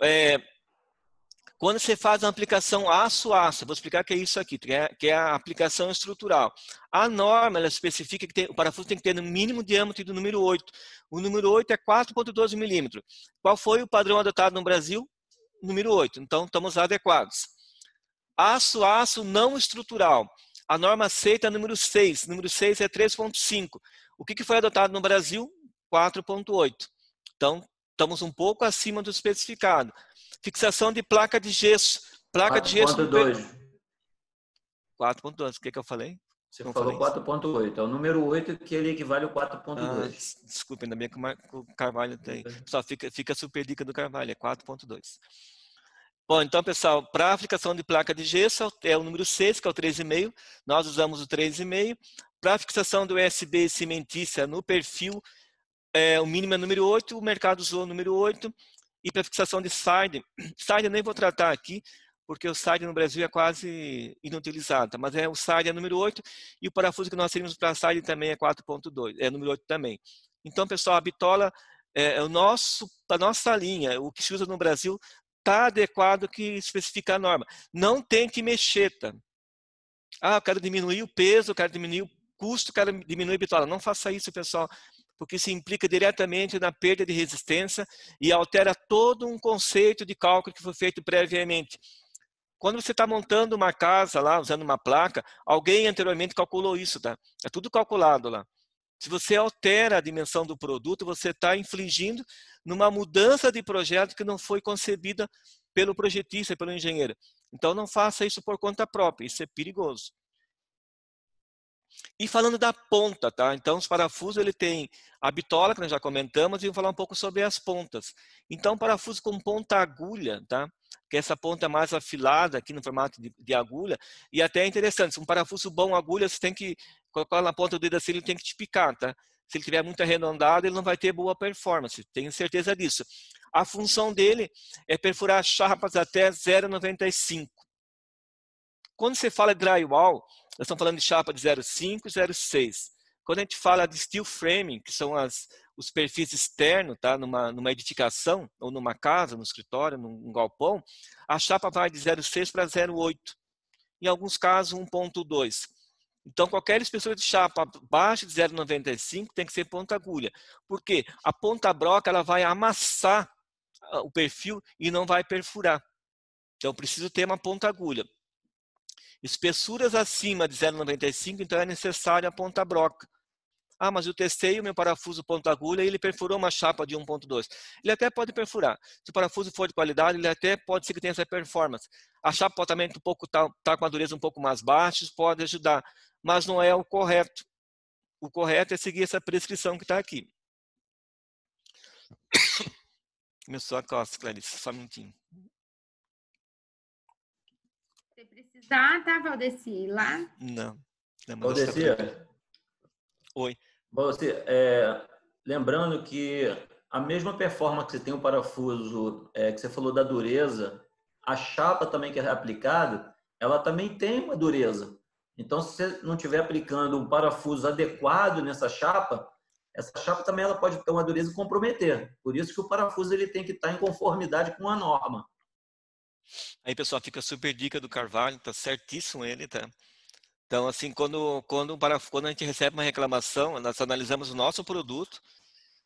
quando você faz uma aplicação aço-aço, vou explicar o que é isso aqui, que é a aplicação estrutural. A norma, ela especifica que o parafuso tem que ter no mínimo diâmetro do número 8. O número 8 é 4,12 milímetros. Qual foi o padrão adotado no Brasil? Número 8. Então, estamos adequados. Aço-aço não estrutural. A norma aceita é número 6. Número 6 é 3,5. O que foi adotado no Brasil? 4,8. Então, estamos um pouco acima do especificado. Fixação de placa de gesso. Placa de gesso... 4,2. 4,2. O que eu falei? Você falou 4,8. É o número 8 que ele equivale ao 4,2. Desculpa, ainda bem que o Carvalho tem. Só fica a super dica do Carvalho, é 4,2. Bom, então, pessoal, para a aplicação de placa de gesso é o número 6, que é o 3,5. Nós usamos o 3,5. Para a fixação do USB cimentícia no perfil, o mínimo é número 8, o mercado usou o número 8. E para fixação de side eu nem vou tratar aqui, porque o side no Brasil é quase inutilizado, mas o side é número 8 e o parafuso que nós temos para side também é 4,2, é número 8 também. Então, pessoal, a bitola a nossa linha, o que se usa no Brasil, está adequado que especifica a norma. Não tem que mexer, tá? Eu quero diminuir o peso, eu quero diminuir o custo, eu quero diminuir a bitola. Não faça isso, pessoal, porque isso implica diretamente na perda de resistência e altera todo um conceito de cálculo que foi feito previamente. Quando você está montando uma casa lá, usando uma placa, alguém anteriormente calculou isso, tá? É tudo calculado lá. Se você altera a dimensão do produto, você está infligindo numa mudança de projeto que não foi concebida pelo projetista, pelo engenheiro. Então, não faça isso por conta própria, isso é perigoso. E falando da ponta, tá? Então, os parafusos, ele tem a bitola, que nós já comentamos, e vou falar um pouco sobre as pontas. Então, parafuso com ponta agulha, tá? Que essa ponta é mais afilada aqui no formato de agulha. E até é interessante, se um parafuso bom agulha, você tem que colocar na ponta do dedo assim, ele tem que te picar, tá? Se ele tiver muito arredondado, ele não vai ter boa performance, tenho certeza disso. A função dele é perfurar chapas até 0,95. Quando você fala de drywall, nós estamos falando de chapa de 0,5 e 0,6. Quando a gente fala de steel framing, que são os perfis externos, tá? numa edificação, ou numa casa, no escritório, num galpão, a chapa vai de 0,6 para 0,8. Em alguns casos, 1,2. Então, qualquer espessura de chapa abaixo de 0,95 tem que ser ponta agulha. Por quê? A ponta broca ela vai amassar o perfil e não vai perfurar. Então, preciso ter uma ponta agulha. Espessuras acima de 0,95, então é necessário a ponta broca. Ah, mas eu testei o meu parafuso ponta agulha e ele perfurou uma chapa de 1,2. Ele até pode perfurar. Se o parafuso for de qualidade, ele até pode ser que tenha essa performance. A chapa pode também tá com a dureza um pouco mais baixa, pode ajudar. Mas não é o correto. O correto é seguir essa prescrição que está aqui. Começou a costa, Clarice, só um minutinho. Se precisar, tá, Valdeci? Lá? Não. Valdeci, oi. Valdeci, lembrando que a mesma performance que você tem o parafuso, que você falou da dureza, a chapa também que é aplicada, ela também tem uma dureza. Então, se você não estiver aplicando um parafuso adequado nessa chapa, essa chapa também ela pode ter uma dureza e comprometer. Por isso que o parafuso ele tem que estar em conformidade com a norma. Aí, pessoal, fica a super dica do Carvalho, tá certíssimo ele, tá? Então, assim, quando a gente recebe uma reclamação, nós analisamos o nosso produto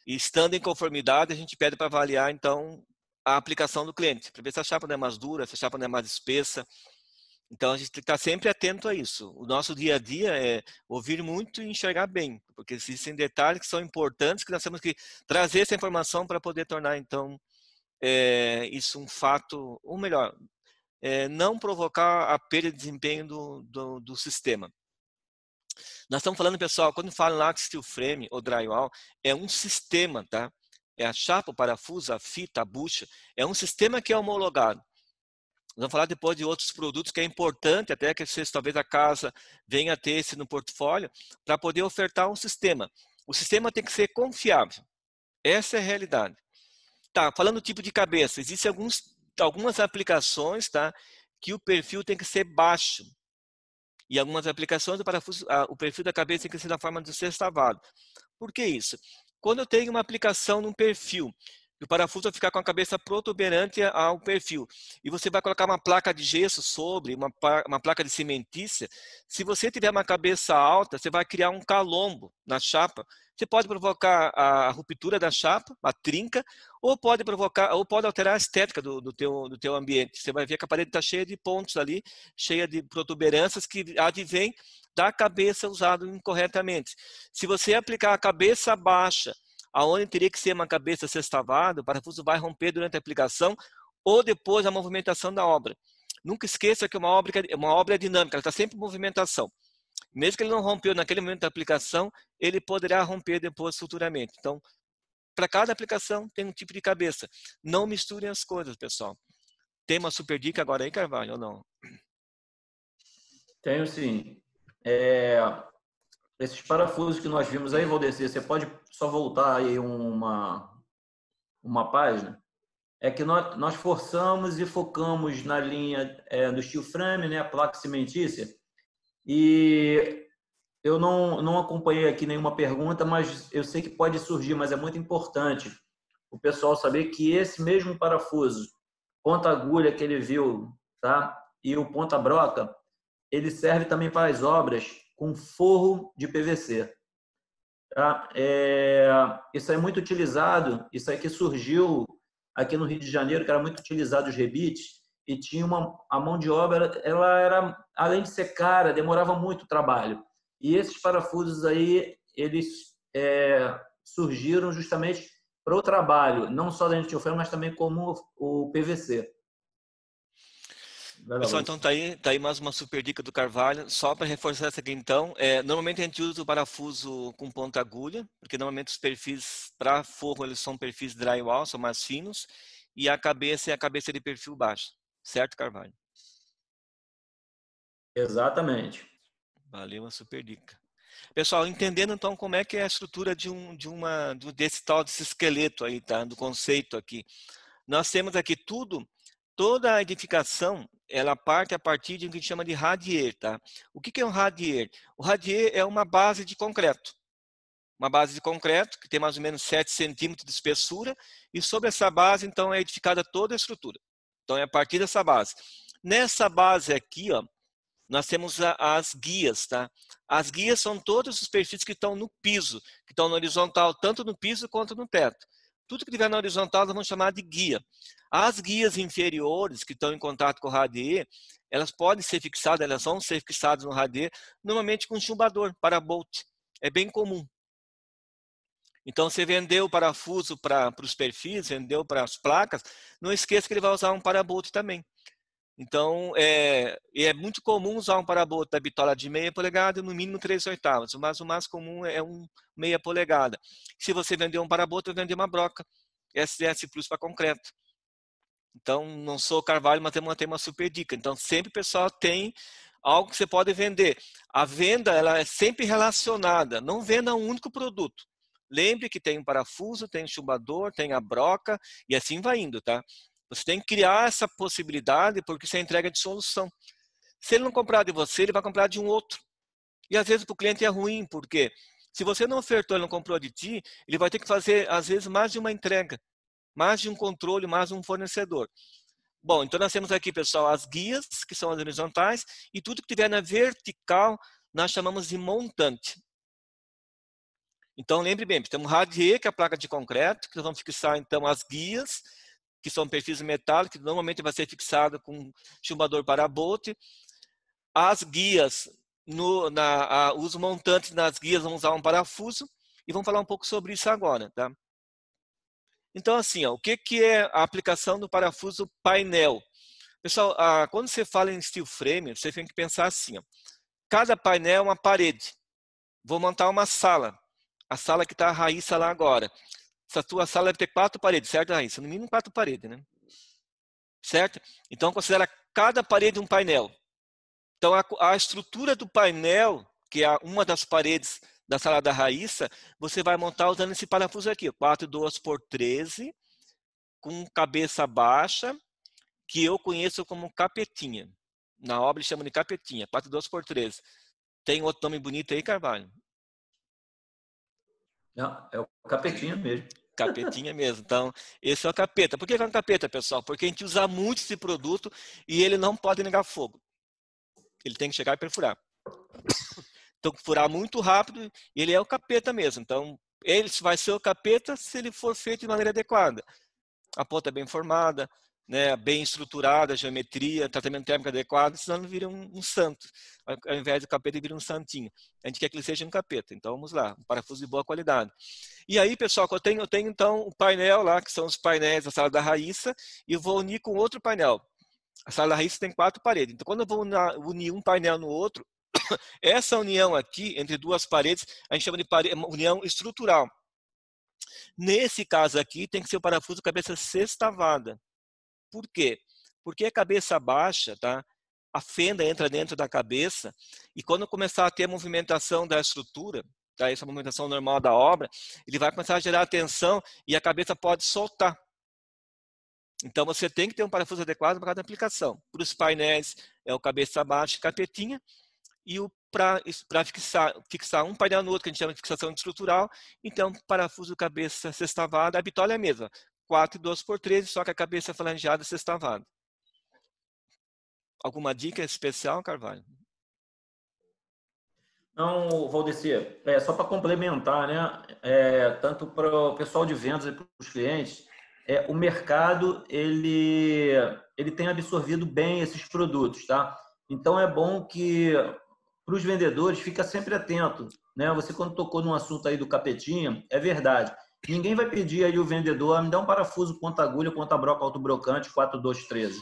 e, estando em conformidade, a gente pede para avaliar, então, a aplicação do cliente, para ver se a chapa não é mais dura, se a chapa não é mais espessa. Então, a gente tem que estar sempre atento a isso. O nosso dia a dia é ouvir muito e enxergar bem, porque existem detalhes que são importantes que nós temos que trazer essa informação para poder tornar, então, isso um fato, ou melhor, não provocar a perda de desempenho do sistema. Nós estamos falando, pessoal, quando fala lá de steel frame ou drywall, é um sistema, tá? É a chapa, o parafuso, a fita, a bucha, é um sistema que é homologado. Nós vamos falar depois de outros produtos que é importante, até que vocês, talvez a casa venha a ter esse no portfólio, para poder ofertar um sistema. O sistema tem que ser confiável. Essa é a realidade. Tá, falando do tipo de cabeça, existem algumas aplicações, tá, que o perfil tem que ser baixo. E algumas aplicações do parafuso, o perfil da cabeça tem que ser na forma de sextavado. Por que isso? Quando eu tenho uma aplicação num perfil, o parafuso vai ficar com a cabeça protuberante ao perfil, e você vai colocar uma placa de gesso sobre, uma placa de cimentícia, se você tiver uma cabeça alta, você vai criar um calombo na chapa. Você pode provocar a ruptura da chapa, a trinca, ou pode alterar a estética do teu ambiente. Você vai ver que a parede está cheia de pontos ali, cheia de protuberâncias que advêm da cabeça usada incorretamente. Se você aplicar a cabeça baixa, aonde teria que ser uma cabeça sextavada, o parafuso vai romper durante a aplicação ou depois da movimentação da obra. Nunca esqueça que uma obra é dinâmica, ela está sempre em movimentação. Mesmo que ele não rompeu naquele momento da aplicação, ele poderá romper depois futuramente. Então, para cada aplicação tem um tipo de cabeça. Não misturem as coisas, pessoal. Tem uma super dica agora aí, Carvalho, ou não? Tenho sim. Esses parafusos que nós vimos aí, Valdeci, você pode só voltar aí uma página? É que nós forçamos e focamos na linha do steel frame, né, a placa cimentícia, e eu não acompanhei aqui nenhuma pergunta, mas eu sei que pode surgir, mas é muito importante o pessoal saber que esse mesmo parafuso, ponta agulha que ele viu, tá? E o ponta broca, ele serve também para as obras com forro de PVC. Tá? Isso é muito utilizado, isso aqui surgiu aqui no Rio de Janeiro, que era muito utilizado os rebites, e tinha a mão de obra, ela era, além de ser cara, demorava muito o trabalho. E esses parafusos aí, eles surgiram justamente para o trabalho, não só da steel frame, mas também como o PVC. Pessoal, então tá aí mais uma super dica do Carvalho. Só para reforçar essa aqui, então, normalmente a gente usa o parafuso com ponta agulha, porque normalmente os perfis para forro eles são perfis drywall, são mais finos, e a cabeça é a cabeça de perfil baixo, certo, Carvalho? Exatamente. Valeu, uma super dica. Pessoal, entendendo então como é que é a estrutura desse tal desse esqueleto aí, tá? Do conceito aqui. Nós temos aqui toda a edificação, ela parte a partir de um que a gente chama de radier, tá? O que é um radier? O radier é uma base de concreto. Uma base de concreto que tem mais ou menos 7 centímetros de espessura e sobre essa base, então, é edificada toda a estrutura. Então, é a partir dessa base. Nessa base aqui, ó, nós temos as guias, tá? As guias são todos os perfis que estão no piso, que estão no horizontal, tanto no piso quanto no teto. Tudo que estiver na horizontal, nós vamos chamar de guia. As guias inferiores, que estão em contato com o radier, elas podem ser fixadas, elas vão ser fixadas no radier, normalmente com chumbador, parabolt. É bem comum. Então, você vendeu o parafuso para os perfis, vendeu para as placas, não esqueça que ele vai usar um parabolt também. Então, é muito comum usar um parabolt da bitola de meia polegada, no mínimo 3/8, mas o mais comum é um meia polegada. Se você vender um parabolt, vai vender uma broca SS Plus para concreto. Então, não sou Carvalho, mas tem uma super dica. Então, sempre o pessoal tem algo que você pode vender. A venda, ela é sempre relacionada, não venda um único produto. Lembre que tem um parafuso, tem um chumbador, tem a broca e assim vai indo, tá? Você tem que criar essa possibilidade porque você é entrega de solução. Se ele não comprar de você, ele vai comprar de um outro. E às vezes para o cliente é ruim, porque se você não ofertou, ele não comprou de ti, ele vai ter que fazer, às vezes, mais de uma entrega, mais de um controle, mais de um fornecedor. Bom, então nós temos aqui, pessoal, as guias, que são as horizontais, e tudo que tiver na vertical, nós chamamos de montante. Então, lembre bem, temos radier, que é a placa de concreto, que nós vamos fixar, então, as guias, que são perfis metálicos, que normalmente vai ser fixado com chumbador parabolt. As guias, os montantes nas guias vão usar um parafuso, e vamos falar um pouco sobre isso agora, tá? Então, assim, ó, o que é a aplicação do parafuso painel? Pessoal, quando você fala em steel frame, você tem que pensar assim, ó, cada painel é uma parede. Vou montar uma sala. A sala que está a Raíssa lá agora. Essa tua sala deve ter 4 paredes, certo, Raíssa? No mínimo 4 paredes, né? Certo? Então, considera cada parede um painel. Então, a estrutura do painel, que é uma das paredes da sala da Raíssa, você vai montar usando esse parafuso aqui, 4,2 por 13, com cabeça baixa, que eu conheço como capetinha. Na obra eles chamam de capetinha, 4,2 por 13. Tem outro nome bonito aí, Carvalho? Não, é o capetinha mesmo. Capetinha mesmo. Então, esse é o capeta. Por que é um capeta, pessoal? Porque a gente usa muito esse produto e ele não pode negar fogo. Ele tem que chegar e perfurar. Então, furar muito rápido, ele é o capeta mesmo. Então, ele vai ser o capeta se ele for feito de maneira adequada. A ponta bem formada, né, bem estruturada, geometria, tratamento térmico adequado, senão ele vira um santo. Ao invés do capeta, ele vira um santinho. A gente quer que ele seja um capeta. Então, vamos lá, um parafuso de boa qualidade. E aí, pessoal, eu tenho então o painel lá, que são os painéis da sala da Raíssa, e eu vou unir com outro painel. A sala da Raíssa tem 4 paredes. Então, quando eu vou unir um painel no outro, essa união aqui, entre duas paredes, a gente chama de união estrutural. Nesse caso aqui, tem que ser o parafuso cabeça sextavada. Por quê? Porque a cabeça baixa, tá? A fenda entra dentro da cabeça e quando começar a ter a movimentação da estrutura, tá? Essa movimentação normal da obra, ele vai começar a gerar tensão e a cabeça pode soltar. Então, você tem que ter um parafuso adequado para cada aplicação. Para os painéis, é o cabeça baixa e capetinha. E para fixar um painel no outro, que a gente chama de fixação estrutural, então, parafuso cabeça sextavada, a bitola é a mesma. 4,2 por 13, só que a cabeça falangeada sextavada. Alguma dica especial, Carvalho? Não, Valdeci, só para complementar, né? Tanto para o pessoal de vendas e para os clientes, o mercado ele tem absorvido bem esses produtos, tá? Então é bom que para os vendedores fica sempre atento, né? Você quando tocou num assunto aí do capetinha, é verdade. Ninguém vai pedir aí o vendedor, me dá um parafuso ponta agulha, ponta broca autobrocante 4,2,13.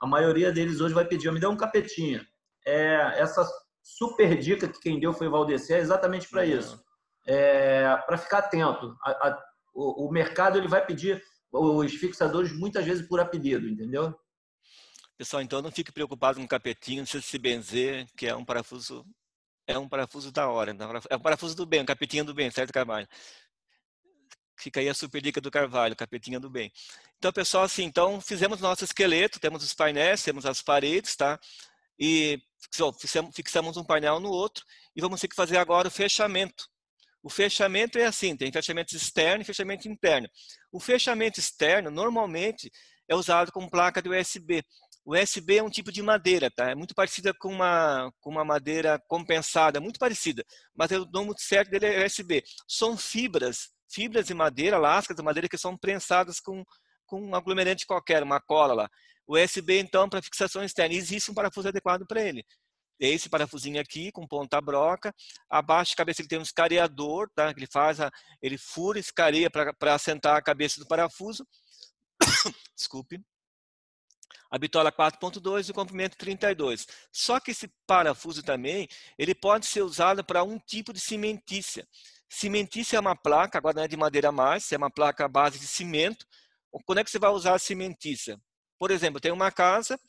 a maioria deles hoje vai pedir, me dá um capetinha. Essa super dica que quem deu foi o Valdeci, é exatamente para isso. Para ficar atento. O mercado ele vai pedir os fixadores muitas vezes por apelido, entendeu? Pessoal, então não fique preocupado com o capetinho, não precisa se benzer, que é um parafuso da hora, é um parafuso do bem, um capetinho do bem, certo, Carvalho? Fica aí a super dica do Carvalho, capetinha do bem. Então, pessoal, assim, então fizemos nosso esqueleto, temos os painéis, temos as paredes, tá? E fixamos um painel no outro e vamos ter que fazer agora o fechamento. O fechamento é assim, tem fechamento externo e fechamento interno. O fechamento externo, normalmente, é usado com placa de USB. O USB é um tipo de madeira, tá? É muito parecida com uma madeira compensada, muito parecida, mas o nome certo dele é USB. São fibras de madeira, lascas de madeira que são prensadas com um aglomerante qualquer, uma cola lá. O USB, então, para fixação externa, existe um parafuso adequado para ele. É esse parafusinho aqui, com ponta broca. Abaixo da cabeça ele tem um escareador, tá? Ele fura, escareia para assentar a cabeça do parafuso. Desculpe. A bitola 4.2 e o comprimento 32. Só que esse parafuso também, ele pode ser usado para um tipo de cimentícia. Cimentícia é uma placa, agora não é de madeira mais, é uma placa à base de cimento. Quando é que você vai usar a cimentícia? Por exemplo, tem uma casa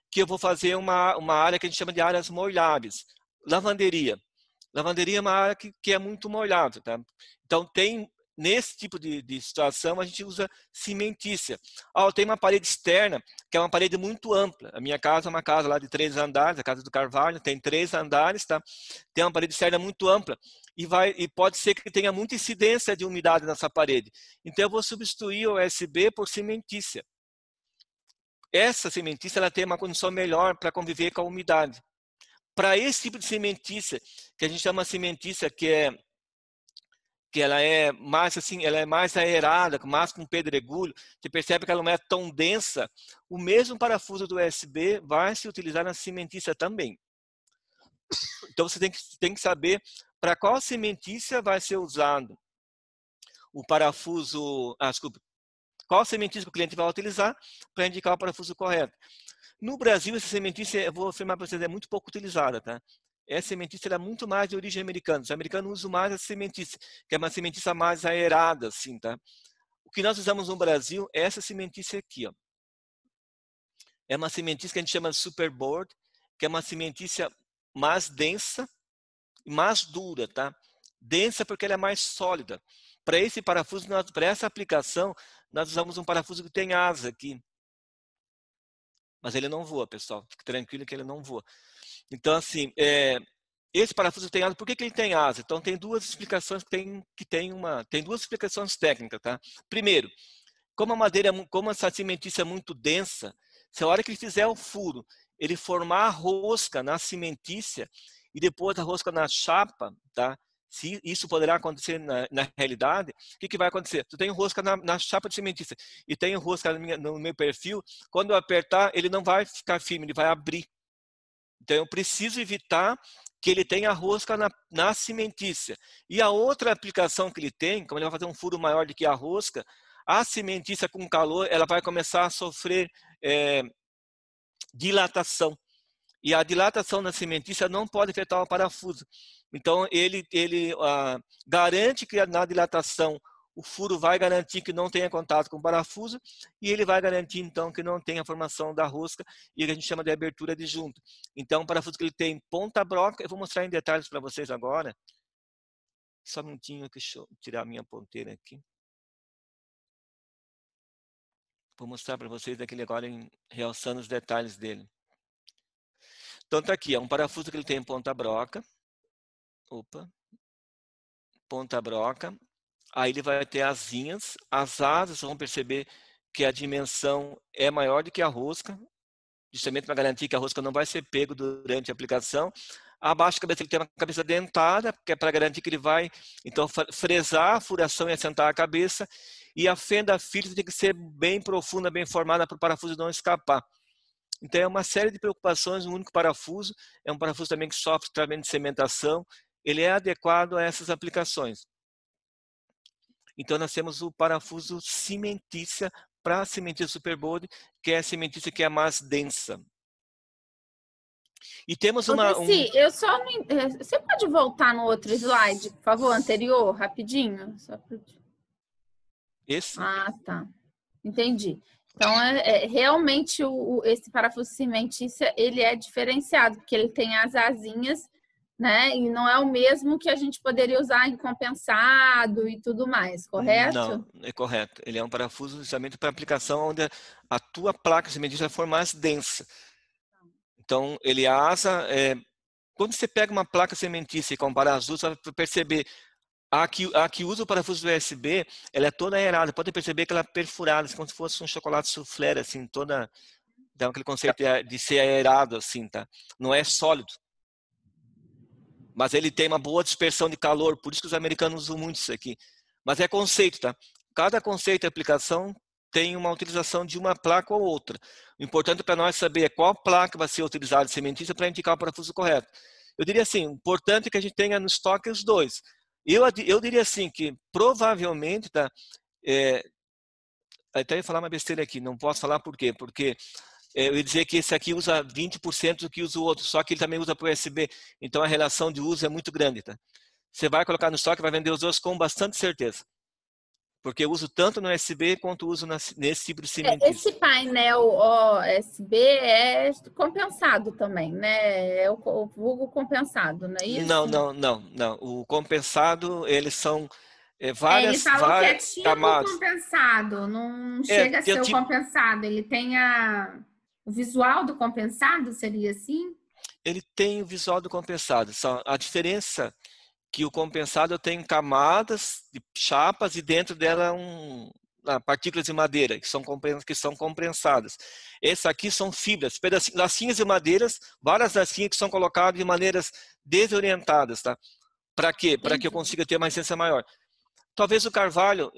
que eu vou fazer uma área que a gente chama de áreas molháveis. Lavanderia. Lavanderia é uma área que é muito molhável, tá? Então, nesse tipo de situação, a gente usa cimentícia. Tem uma parede externa, que é uma parede muito ampla. A minha casa é uma casa lá de 3 andares, a casa do Carvalho tem 3 andares, tá? Tem uma parede externa muito ampla e pode ser que tenha muita incidência de umidade nessa parede. Então, eu vou substituir o USB por cimentícia. Essa cimentícia ela tem uma condição melhor para conviver com a umidade. Para esse tipo de cimentícia, que a gente chama cimentícia, que ela é mais assim, ela é mais aerada, mais com pedregulho, você percebe que ela não é tão densa, o mesmo parafuso do USB vai se utilizar na cimentícia também. Então você tem que saber para qual cimentícia vai ser usado o parafuso, qual cimentícia que o cliente vai utilizar para indicar o parafuso correto. No Brasil, essa cimentícia, eu vou afirmar para vocês, é muito pouco utilizada, tá? Essa cimentícia é muito mais de origem americana. Os americanos usam mais essa cimentícia, que é uma cimentícia mais aerada, assim, tá? O que nós usamos no Brasil é essa cimentícia aqui, ó. É uma cimentícia que a gente chama de superboard, que é uma cimentícia mais densa e mais dura, tá? Densa porque ela é mais sólida. Para esse parafuso, para essa aplicação, nós usamos um parafuso que tem asa aqui. Mas ele não voa, pessoal. Fique tranquilo que ele não voa. Então, assim, esse parafuso tem asa. Por que ele tem asa? Então, tem duas explicações tem duas explicações técnicas, tá? Primeiro, como essa cimentícia é muito densa, se a hora que ele fizer o furo, ele formar a rosca na cimentícia e depois a rosca na chapa, tá? Se isso poderá acontecer na realidade, o que vai acontecer? Tu tem rosca na chapa de cimentícia e tem rosca no meu perfil, quando eu apertar, ele não vai ficar firme, ele vai abrir. Então, eu preciso evitar que ele tenha rosca na cimentícia. E a outra aplicação que ele tem, como ele vai fazer um furo maior do que a rosca, a cimentícia com calor, ela vai começar a sofrer dilatação. E a dilatação na cimentícia não pode afetar o parafuso. Então, ele garante que na dilatação o furo vai garantir que não tenha contato com o parafuso e ele vai garantir, então, que não tenha formação da rosca e que a gente chama de abertura de junta. Então, o parafuso que ele tem ponta broca, eu vou mostrar em detalhes para vocês agora. Só um minutinho, deixa eu tirar a minha ponteira aqui. Vou mostrar para vocês aquele agora, realçando os detalhes dele. Então, tá aqui, é um parafuso que ele tem ponta broca. Ponta broca. Aí ele vai ter asinhas. As asas, vocês vão perceber que a dimensão é maior do que a rosca, justamente para garantir que a rosca não vai ser pego durante a aplicação. Abaixo da cabeça ele tem uma cabeça dentada, que é para garantir que ele vai, então, fresar a furação e assentar a cabeça. E a fenda filtro tem que ser bem profunda, bem formada para o parafuso não escapar. Então, é uma série de preocupações, um único parafuso. É um parafuso também que sofre tratamento de cimentação. Ele é adequado a essas aplicações. Então, nós temos o parafuso cimentícia para a cimentícia Superbold, que é a cimentícia que é a mais densa. E temos eu só não... Você pode voltar no outro slide, por favor, anterior, rapidinho? Só pra... Esse? Ah, tá. Entendi. Então, realmente esse parafuso cimentícia, ele é diferenciado, porque ele tem as asinhas, né? E não é o mesmo que a gente poderia usar em compensado e tudo mais, correto? Não, é correto. Ele é um parafuso justamente para aplicação onde a tua placa cimentícia for mais densa. Então, ele asa... quando você pega uma placa cimentícia e compara as duas, você vai perceber a que usa o parafuso USB, ela é toda aerada. Pode perceber que ela é perfurada, como se fosse um chocolate soufflé, assim, toda... Então, aquele conceito de ser aerado, assim, tá? Não é sólido. Mas ele tem uma boa dispersão de calor, por isso que os americanos usam muito isso aqui. Mas é conceito, tá? Cada conceito e aplicação tem uma utilização de uma placa ou outra. O importante para nós saber é qual placa vai ser utilizada de cimentícia para indicar o parafuso correto. Eu diria assim, o importante é que a gente tenha no estoque os dois. Eu diria assim, que provavelmente, tá? Até ia falar uma besteira aqui, não posso falar por quê? Porque eu ia dizer que esse aqui usa 20% do que usa o outro, só que ele também usa para o USB, então a relação de uso é muito grande, tá? Você vai colocar no estoque e vai vender os dois com bastante certeza. Porque eu uso tanto no USB quanto uso nesse tipo de cimentícia. Esse painel OSB é compensado também, né? É o vulgo compensado, não é isso? Não. O compensado, eles são várias ele falou que é tipo camadas. compensado, não chega a ser o compensado. Ele tem o visual do compensado, seria assim? Ele tem o visual do compensado. A diferença que o compensado tem camadas de chapas e dentro dela partículas de madeira que são compensadas. Esse aqui são fibras, lacinhas de madeiras, várias lacinhas que são colocadas de maneiras desorientadas, tá? Para quê? Para que eu consiga ter uma resistência maior. Talvez o Carvalho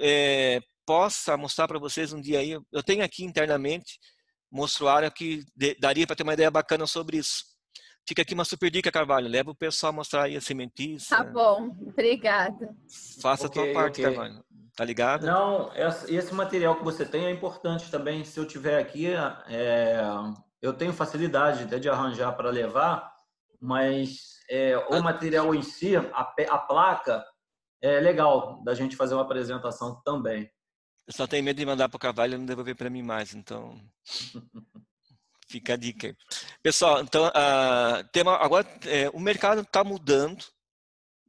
possa mostrar para vocês um dia aí. Eu tenho aqui internamente mostruário que daria para ter uma ideia bacana sobre isso. Fica aqui uma super dica, Carvalho. Leva o pessoal a mostrar aí a cimentícia. Tá bom, obrigada. Faça a tua parte, Carvalho. Tá ligado? Não, esse material que você tem é importante também. Se eu tiver aqui, eu tenho facilidade até de arranjar para levar, mas o material em si, a placa, é legal da gente fazer uma apresentação também. Eu só tenho medo de mandar para o Carvalho e não devolver para mim mais, então... Fica a dica aí. Pessoal, então, agora o mercado está mudando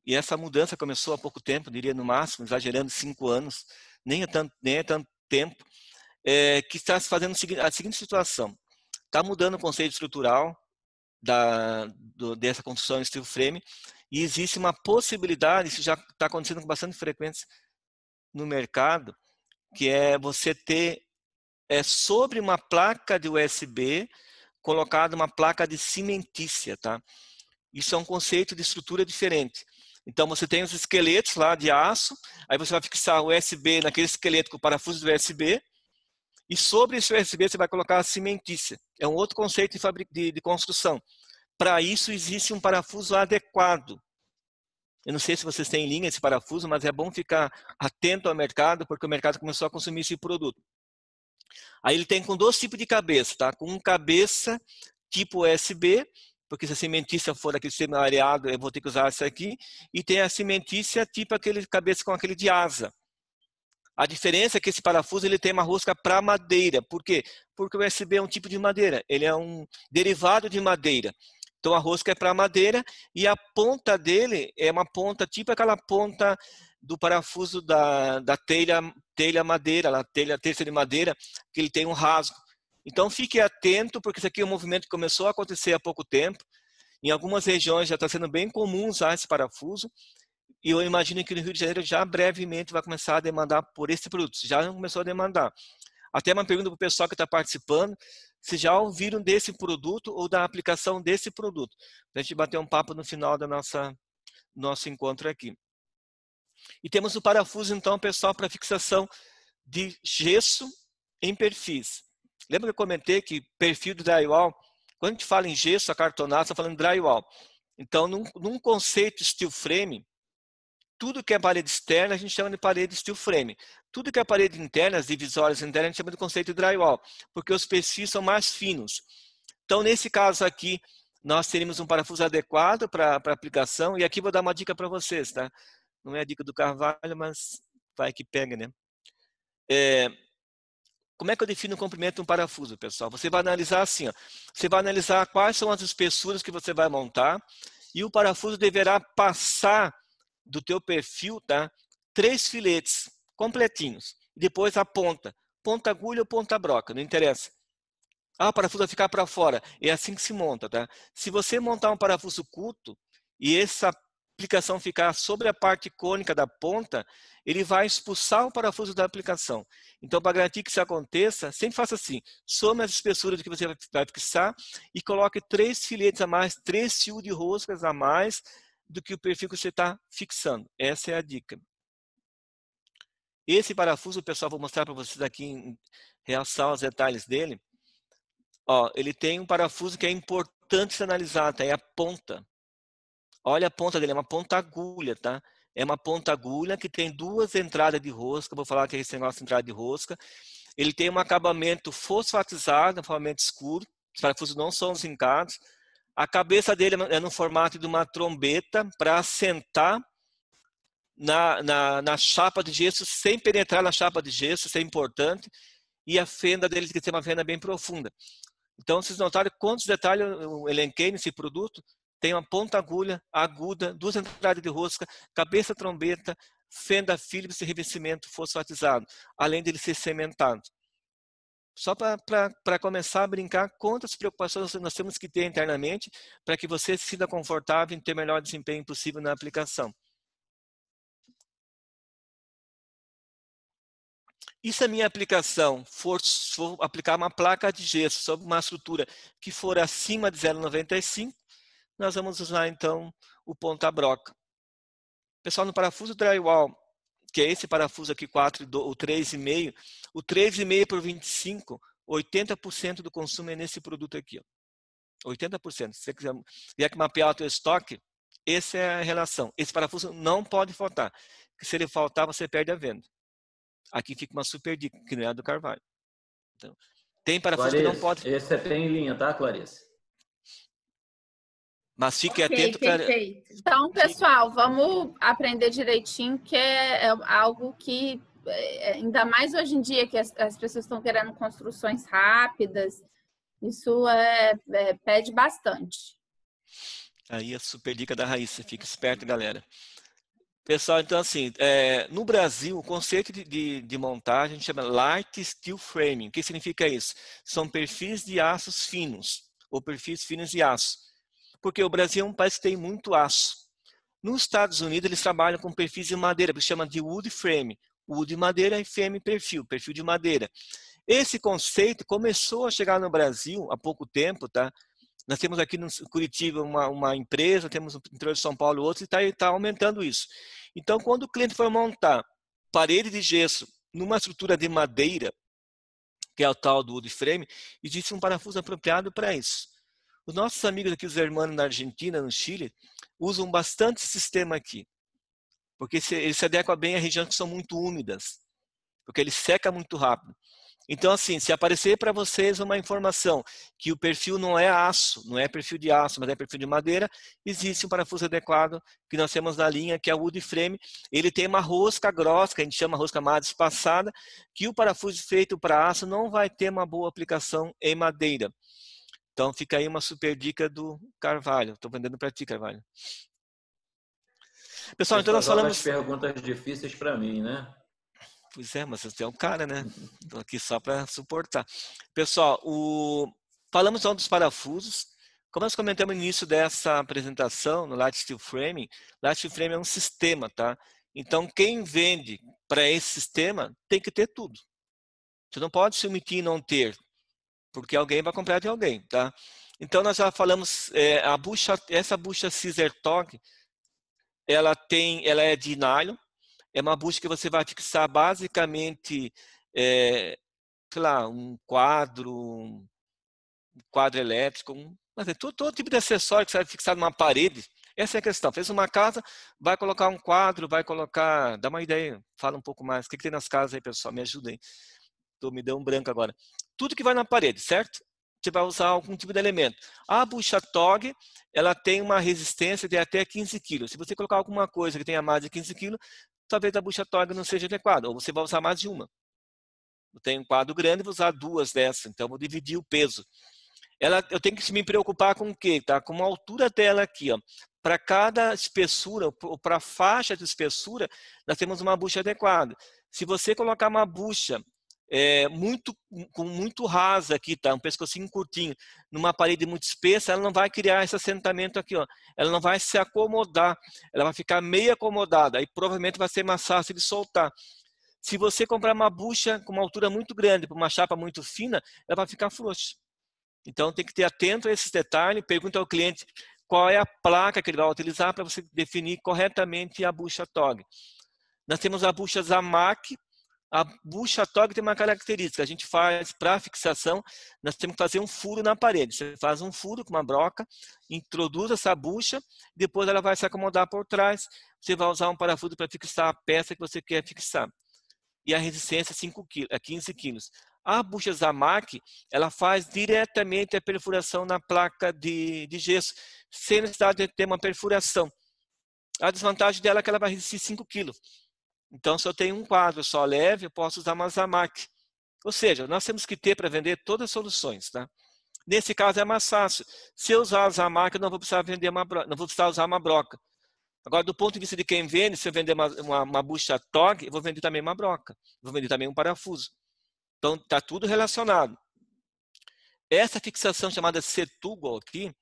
e essa mudança começou há pouco tempo, diria no máximo, exagerando 5 anos, nem é tanto tempo, que está se fazendo a seguinte situação. Está mudando o conceito estrutural dessa construção em steel frame e existe uma possibilidade, isso já está acontecendo com bastante frequência no mercado, que é você ter sobre uma placa de USB colocada uma placa de cimentícia, tá? Isso é um conceito de estrutura diferente. Então você tem os esqueletos lá de aço, aí você vai fixar o USB naquele esqueleto com o parafuso do USB e sobre esse USB você vai colocar a cimentícia. É um outro conceito de construção. Para isso existe um parafuso adequado. Eu não sei se vocês têm em linha esse parafuso, mas é bom ficar atento ao mercado, porque o mercado começou a consumir esse produto. Aí ele tem com 2 tipos de cabeça, tá? Com cabeça tipo USB, porque se a cimentícia for aquele sistema areado, eu vou ter que usar isso aqui. E tem a cimentícia tipo aquele cabeça com aquele de asa. A diferença é que esse parafuso ele tem uma rosca para madeira. Por quê? Porque o USB é um tipo de madeira. Ele é um derivado de madeira. Então a rosca é para madeira e a ponta dele é uma ponta tipo aquela ponta do parafuso da telha madeira, terça de madeira, que ele tem um rasgo. Então fique atento, porque isso aqui é um movimento que começou a acontecer há pouco tempo. Em algumas regiões já está sendo bem comum usar esse parafuso. E eu imagino que no Rio de Janeiro já brevemente vai começar a demandar por esse produto. Já não começou a demandar. Até uma pergunta para o pessoal que está participando, se já ouviram desse produto ou da aplicação desse produto. Para a gente bater um papo no final do nosso encontro aqui. E temos o parafuso, então, pessoal, para fixação de gesso em perfis. Lembra que eu comentei que perfil de drywall, quando a gente fala em gesso acartonado, está falando de drywall. Então, num conceito steel frame, tudo que é parede externa, a gente chama de parede steel frame. Tudo que é parede interna, as divisórias internas, a gente chama de conceito de drywall, porque os perfis são mais finos. Então, nesse caso aqui, nós teríamos um parafuso adequado para aplicação. E aqui vou dar uma dica para vocês, tá? Não é a dica do Carvalho, mas vai que pega, né? Como é que eu defino o comprimento de um parafuso, pessoal? Você vai analisar assim, ó. Você vai analisar quais são as espessuras que você vai montar e o parafuso deverá passar do teu perfil, tá? 3 filetes completinhos. Depois a ponta. Ponta agulha ou ponta broca, não interessa. O parafuso vai ficar para fora. É assim que se monta, tá? Se você montar um parafuso curto e essa aplicação ficar sobre a parte cônica da ponta, ele vai expulsar o parafuso da aplicação. Então, para garantir que isso aconteça, sempre faça assim. Some as espessuras que você vai fixar e coloque 3 filetes a mais, 3 fios de roscas a mais do que o perfil que você está fixando. Essa é a dica. Esse parafuso, pessoal, vou mostrar para vocês aqui, realçar os detalhes dele. Ó, ele tem um parafuso que é importante se analisar, tá? É a ponta. Olha a ponta dele, é uma ponta agulha, tá? É uma ponta agulha que tem 2 entradas de rosca. Vou falar que é esse negócio de entrada de rosca. Ele tem um acabamento fosfatizado, um acabamento escuro. Os parafusos não são zincados. A cabeça dele é no formato de uma trombeta para assentar na chapa de gesso sem penetrar na chapa de gesso, isso é importante. E a fenda dele tem que ter uma fenda bem profunda. Então, vocês notaram quantos detalhes eu elenquei nesse produto? Tem uma ponta agulha, aguda, 2 entradas de rosca, cabeça trombeta, fenda Phillips e revestimento fosfatizado, além dele ser cementado. Só para começar a brincar, quantas preocupações nós temos que ter internamente para que você se sinta confortável em ter o melhor desempenho possível na aplicação. E se a minha aplicação for aplicar uma placa de gesso sobre uma estrutura que for acima de 0,95, nós vamos usar então o ponta broca. Pessoal, no parafuso drywall, que é esse parafuso aqui, o 3,5, o 3,5 por 25, 80% do consumo é nesse produto aqui. Ó. 80%. Se você quiser mapear o teu estoque, essa é a relação. Esse parafuso não pode faltar. Porque se ele faltar, você perde a venda. Aqui fica uma super dica, que não é a do Carvalho. Então, tem parafuso Clarice, que não pode... Esse é bem em linha, tá, Clarice? Mas fique atento para... Então, pessoal, vamos aprender direitinho, que é algo que, ainda mais hoje em dia, que as pessoas estão querendo construções rápidas, isso pede bastante. Aí a super dica da Raíssa, fica esperto, galera. Pessoal, então assim, no Brasil, o conceito de montagem a gente chama Light Steel Framing. O que significa isso? São perfis de aços finos, ou perfis finos de aço. Porque o Brasil é um país que tem muito aço. Nos Estados Unidos, eles trabalham com perfis de madeira, que se chama de wood frame. Wood de madeira e frame perfil de madeira. Esse conceito começou a chegar no Brasil há pouco tempo, tá? Nós temos aqui no Curitiba uma empresa, temos no interior de São Paulo outro, e está aumentando isso. Então, quando o cliente for montar parede de gesso numa estrutura de madeira, que é o tal do wood frame, existe um parafuso apropriado para isso. Os nossos amigos aqui, os hermanos na Argentina, no Chile, usam bastante esse sistema aqui, porque ele se adequa bem a regiões que são muito úmidas, porque ele seca muito rápido. Então, assim, se aparecer para vocês uma informação que o perfil não é aço, não é perfil de aço, mas é perfil de madeira, existe um parafuso adequado que nós temos na linha, que é o wood frame. Ele tem uma rosca grossa, que a gente chama rosca mais espaçada, que o parafuso feito para aço não vai ter uma boa aplicação em madeira. Então, fica aí uma super dica do Carvalho. Estou vendendo para ti, Carvalho. Pessoal, então nós falamos... perguntas difíceis para mim, né? Pois é, mas você é um cara, né? Estou aqui só para suportar. Pessoal, falamos então dos parafusos. Como nós comentamos no início dessa apresentação, no Light Steel Framing, Light Steel Framing é um sistema, tá? Então, quem vende para esse sistema tem que ter tudo. Você não pode se omitir e não ter, porque alguém vai comprar de alguém, tá? Então, nós já falamos, essa bucha Scissor Tog, ela é de nylon. É uma bucha que você vai fixar basicamente, sei lá, um quadro elétrico, todo tipo de acessório que você vai fixar numa parede, Essa é a questão. Fez uma casa, vai colocar um quadro, vai colocar... Dá uma ideia, fala um pouco mais. O que tem nas casas aí, pessoal? Me ajudem. Me deu um branco agora. Tudo que vai na parede, certo? Você vai usar algum tipo de elemento. A bucha TOG, ela tem uma resistência de até 15 kg. Se você colocar alguma coisa que tenha mais de 15 kg, talvez a bucha TOG não seja adequada, ou você vai usar mais de uma. Eu tenho um quadro grande, vou usar 2 dessas, então vou dividir o peso. Eu tenho que me preocupar com o quê? Tá? Com a altura dela aqui, ó. Para cada espessura, ou para a faixa de espessura, nós temos uma bucha adequada. Se você colocar uma bucha muito rasa aqui, tá? Um pescocinho curtinho, numa parede muito espessa, ela não vai criar esse assentamento aqui, ó. Ela não vai se acomodar, ela vai ficar meio acomodada, aí provavelmente vai ser mais fácil de soltar. Se você comprar uma bucha com uma altura muito grande, para uma chapa muito fina, ela vai ficar frouxa. Então tem que ter atento a esses detalhes, pergunta ao cliente qual é a placa que ele vai utilizar para você definir corretamente a bucha TOG. Nós temos a bucha Zamac. A bucha TOG tem uma característica, a gente faz para fixação, nós temos que fazer um furo na parede. Você faz um furo com uma broca, introduz essa bucha, depois ela vai se acomodar por trás, você vai usar um parafuso para fixar a peça que você quer fixar. E a resistência é 15 kg. A bucha Zamac, ela faz diretamente a perfuração na placa de gesso, sem necessidade de ter uma perfuração. A desvantagem dela é que ela vai resistir 5 kg. Então, se eu tenho um quadro só leve, eu posso usar uma Zamac. Ou seja, nós temos que ter para vender todas as soluções. Tá? Nesse caso é mais fácil. Se eu usar a Zamac, eu não vou precisar vender não vou precisar usar uma broca. Agora, do ponto de vista de quem vende, se eu vender uma bucha TOG, eu vou vender também uma broca. Vou vender também um parafuso. Então, está tudo relacionado. Essa fixação chamada Setúbal aqui,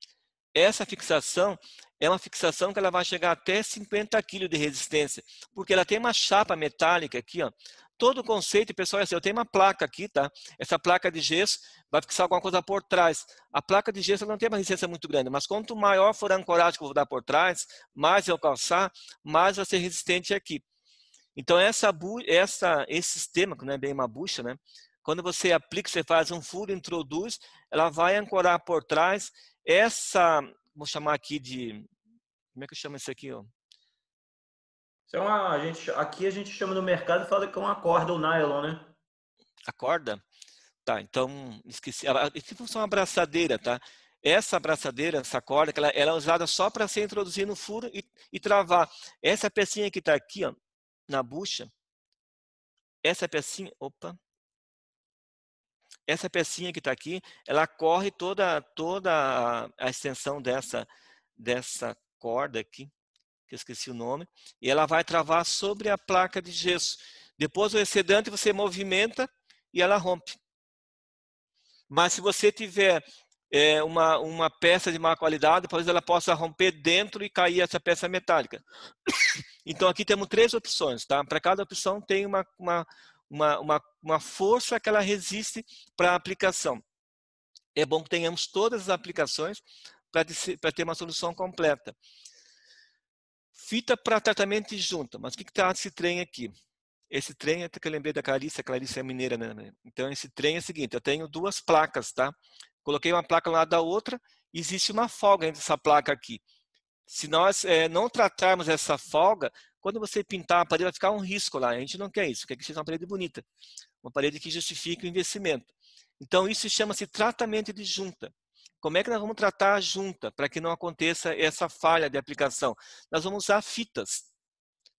essa fixação é uma fixação que ela vai chegar até 50 kg de resistência, porque ela tem uma chapa metálica aqui, ó. Todo o conceito, pessoal, é assim, eu tenho uma placa aqui, tá? Essa placa de gesso vai fixar alguma coisa por trás. A placa de gesso não tem uma resistência muito grande, mas quanto maior for a ancoragem que eu vou dar por trás, mais eu calçar, mais vai ser resistente aqui. Então, esse sistema, que não é bem uma bucha, né? Quando você aplica, você faz um furo, introduz, ela vai ancorar por trás. Vou chamar aqui de... Como é que eu chamo isso aqui? Ó? Aqui a gente chama no mercado e fala que é uma corda ou nylon, né? A corda? Tá, então, esqueci. Isso funciona uma abraçadeira, tá? Essa abraçadeira, essa corda, ela é usada só para ser introduzir no furo e travar. Essa pecinha que está aqui, ó, na bucha, essa pecinha que está aqui, ela corre toda a extensão dessa corda aqui, que eu esqueci o nome, e ela vai travar sobre a placa de gesso. Depois o excedente você movimenta e ela rompe. Mas se você tiver uma peça de má qualidade, talvez ela possa romper dentro e cair essa peça metálica. Então aqui temos 3 opções, tá? Para cada opção tem uma força que ela resiste para a aplicação. É bom que tenhamos todas as aplicações para ter uma solução completa. Fita para tratamento de junta. Mas o que está esse trem aqui? Esse trem, até que eu lembrei da Clarice, a Clarice é mineira, né? Então esse trem é o seguinte, eu tenho 2 placas, tá? Coloquei uma placa ao lado da outra, existe uma folga entre essa placa aqui. Se nós não tratarmos essa folga, quando você pintar a parede vai ficar um risco lá. A gente não quer isso, quer que seja uma parede bonita. Uma parede que justifique o investimento. Então isso chama-se tratamento de junta. Como é que nós vamos tratar a junta para que não aconteça essa falha de aplicação? Nós vamos usar fitas.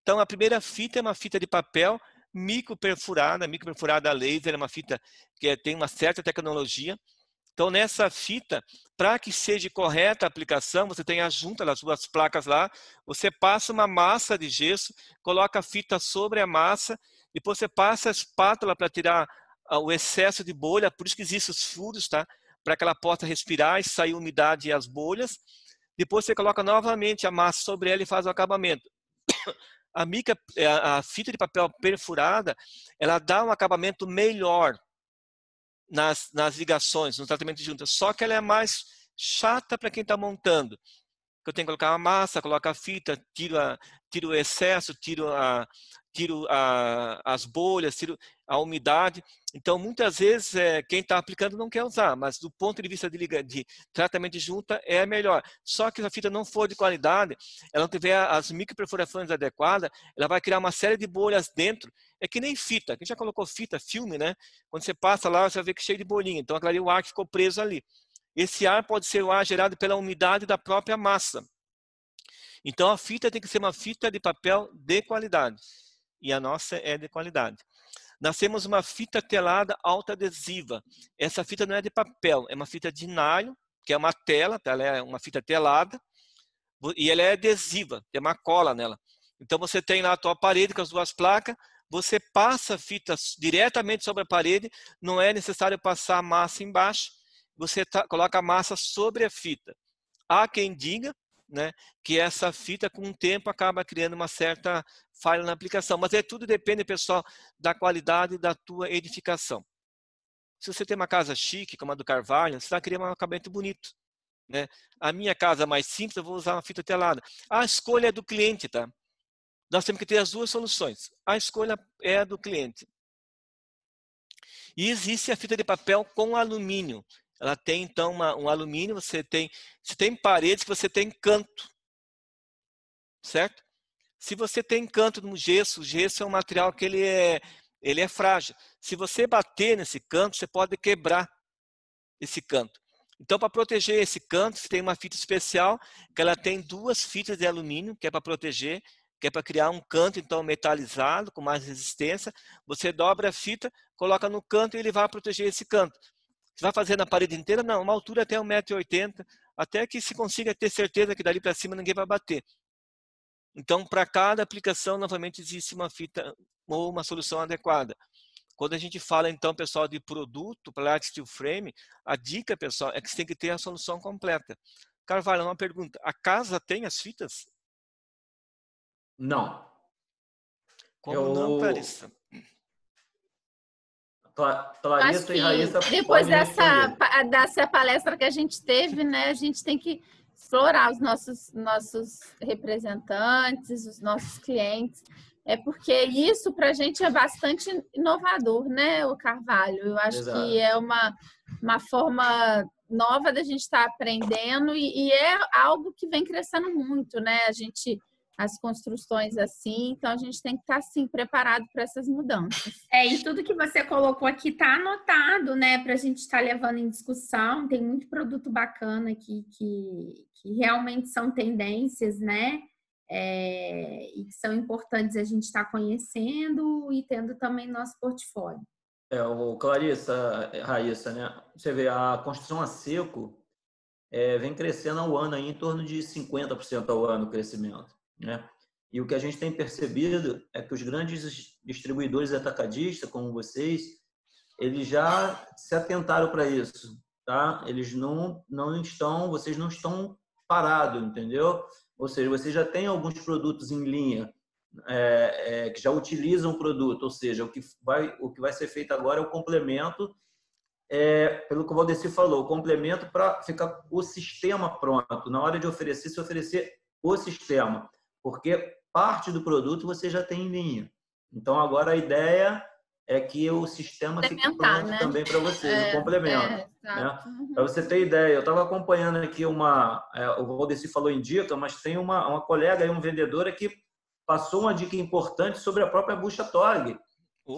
Então a primeira fita é uma fita de papel micro perfurada a laser, é uma fita que tem uma certa tecnologia. Então, nessa fita, para que seja correta a aplicação, você tem a junta das 2 placas lá, você passa uma massa de gesso, coloca a fita sobre a massa, depois você passa a espátula para tirar o excesso de bolha, por isso que existem os furos, tá? Para que ela possa respirar e sair a umidade e as bolhas. Depois você coloca novamente a massa sobre ela e faz o acabamento. A fita de papel perfurada, ela dá um acabamento melhor nas ligações, no tratamento de junta, só que ela é mais chata para quem está montando. que eu tenho que colocar a massa, coloco a fita, tiro o excesso, tiro as bolhas, tiro a umidade. Então, muitas vezes, quem está aplicando não quer usar, mas do ponto de vista de tratamento de junta, é melhor. Só que se a fita não for de qualidade, ela não tiver as microperfurações adequadas, ela vai criar uma série de bolhas dentro. É que nem fita. Quem já colocou fita, filme, né? Quando você passa lá, você vai ver que é cheio de bolinha. Então, aquilo ali, o ar que ficou preso ali. Esse ar pode ser o ar gerado pela umidade da própria massa. Então, a fita tem que ser uma fita de papel de qualidade. E a nossa é de qualidade. Nós temos uma fita telada autoadesiva. Essa fita não é de papel, é uma fita de nylon, que é uma tela, ela é uma fita telada, e ela é adesiva, tem uma cola nela. Então, você tem lá a tua parede com as duas placas, você passa a fita diretamente sobre a parede, não é necessário passar a massa embaixo, você coloca a massa sobre a fita. Há quem diga, né, que essa fita, com o tempo, acaba criando uma certa falha na aplicação. Mas tudo depende, pessoal, da qualidade da tua edificação. Se você tem uma casa chique, como a do Carvalho, você vai criar um acabamento bonito, né? A minha casa mais simples, eu vou usar uma fita telada. A escolha é do cliente, tá? Nós temos que ter as duas soluções. A escolha é do cliente. E existe a fita de papel com alumínio. Ela tem, então, um alumínio, você tem paredes que você tem canto, certo? Se você tem canto no gesso, o gesso é um material que ele é frágil. Se você bater nesse canto, você pode quebrar esse canto. Então, para proteger esse canto, você tem uma fita especial, que ela tem duas fitas de alumínio, que é para proteger, que é para criar um canto, então, metalizado, com mais resistência. Você dobra a fita, coloca no canto e ele vai proteger esse canto. Você vai fazer na parede inteira? Não, uma altura até 1,80 m, até que se consiga ter certeza que dali para cima ninguém vai bater. Então, para cada aplicação, novamente, existe uma fita ou uma solução adequada. Quando a gente fala, então, pessoal, de produto para Large Steel Frame, a dica, pessoal, é que você tem que ter a solução completa. Carvalho, uma pergunta. A casa tem as fitas? Não. Como não, Clarissa? Clarissa e Raíssa depois podem responder. dessa palestra que a gente teve, né, a gente tem que explorar os nossos representantes, os nossos clientes, porque isso para a gente é bastante inovador, né, o Carvalho? Eu acho Exato. que é uma forma nova da gente estar aprendendo e é algo que vem crescendo muito, né? As construções assim, então a gente tem que estar assim preparado para essas mudanças. E tudo que você colocou aqui está anotado, né, para a gente estar levando em discussão. Tem muito produto bacana aqui que realmente são tendências, né, e que são importantes a gente estar conhecendo e tendo também nosso portfólio. Clarissa, Raíssa, né? Você vê, a construção a seco vem crescendo ao ano aí, em torno de 50% ao ano o crescimento, né? E o que a gente tem percebido é que os grandes distribuidores atacadistas, como vocês, eles já se atentaram para isso, tá? Eles vocês não estão parados, entendeu? Ou seja, vocês já têm alguns produtos em linha, que já utilizam o produto, ou seja, o que vai ser feito agora é o complemento, pelo que o Valdeci falou, o complemento para ficar o sistema pronto. Na hora de oferecer, se oferecer o sistema, porque parte do produto você já tem em linha. Então, agora a ideia é que o sistema fique pronto, né, também para vocês, o complemento. Né? Para você ter ideia, eu estava acompanhando aqui o Valdeci falou em dica, mas tem uma colega, um vendedora que passou uma dica importante sobre a própria bucha Torg,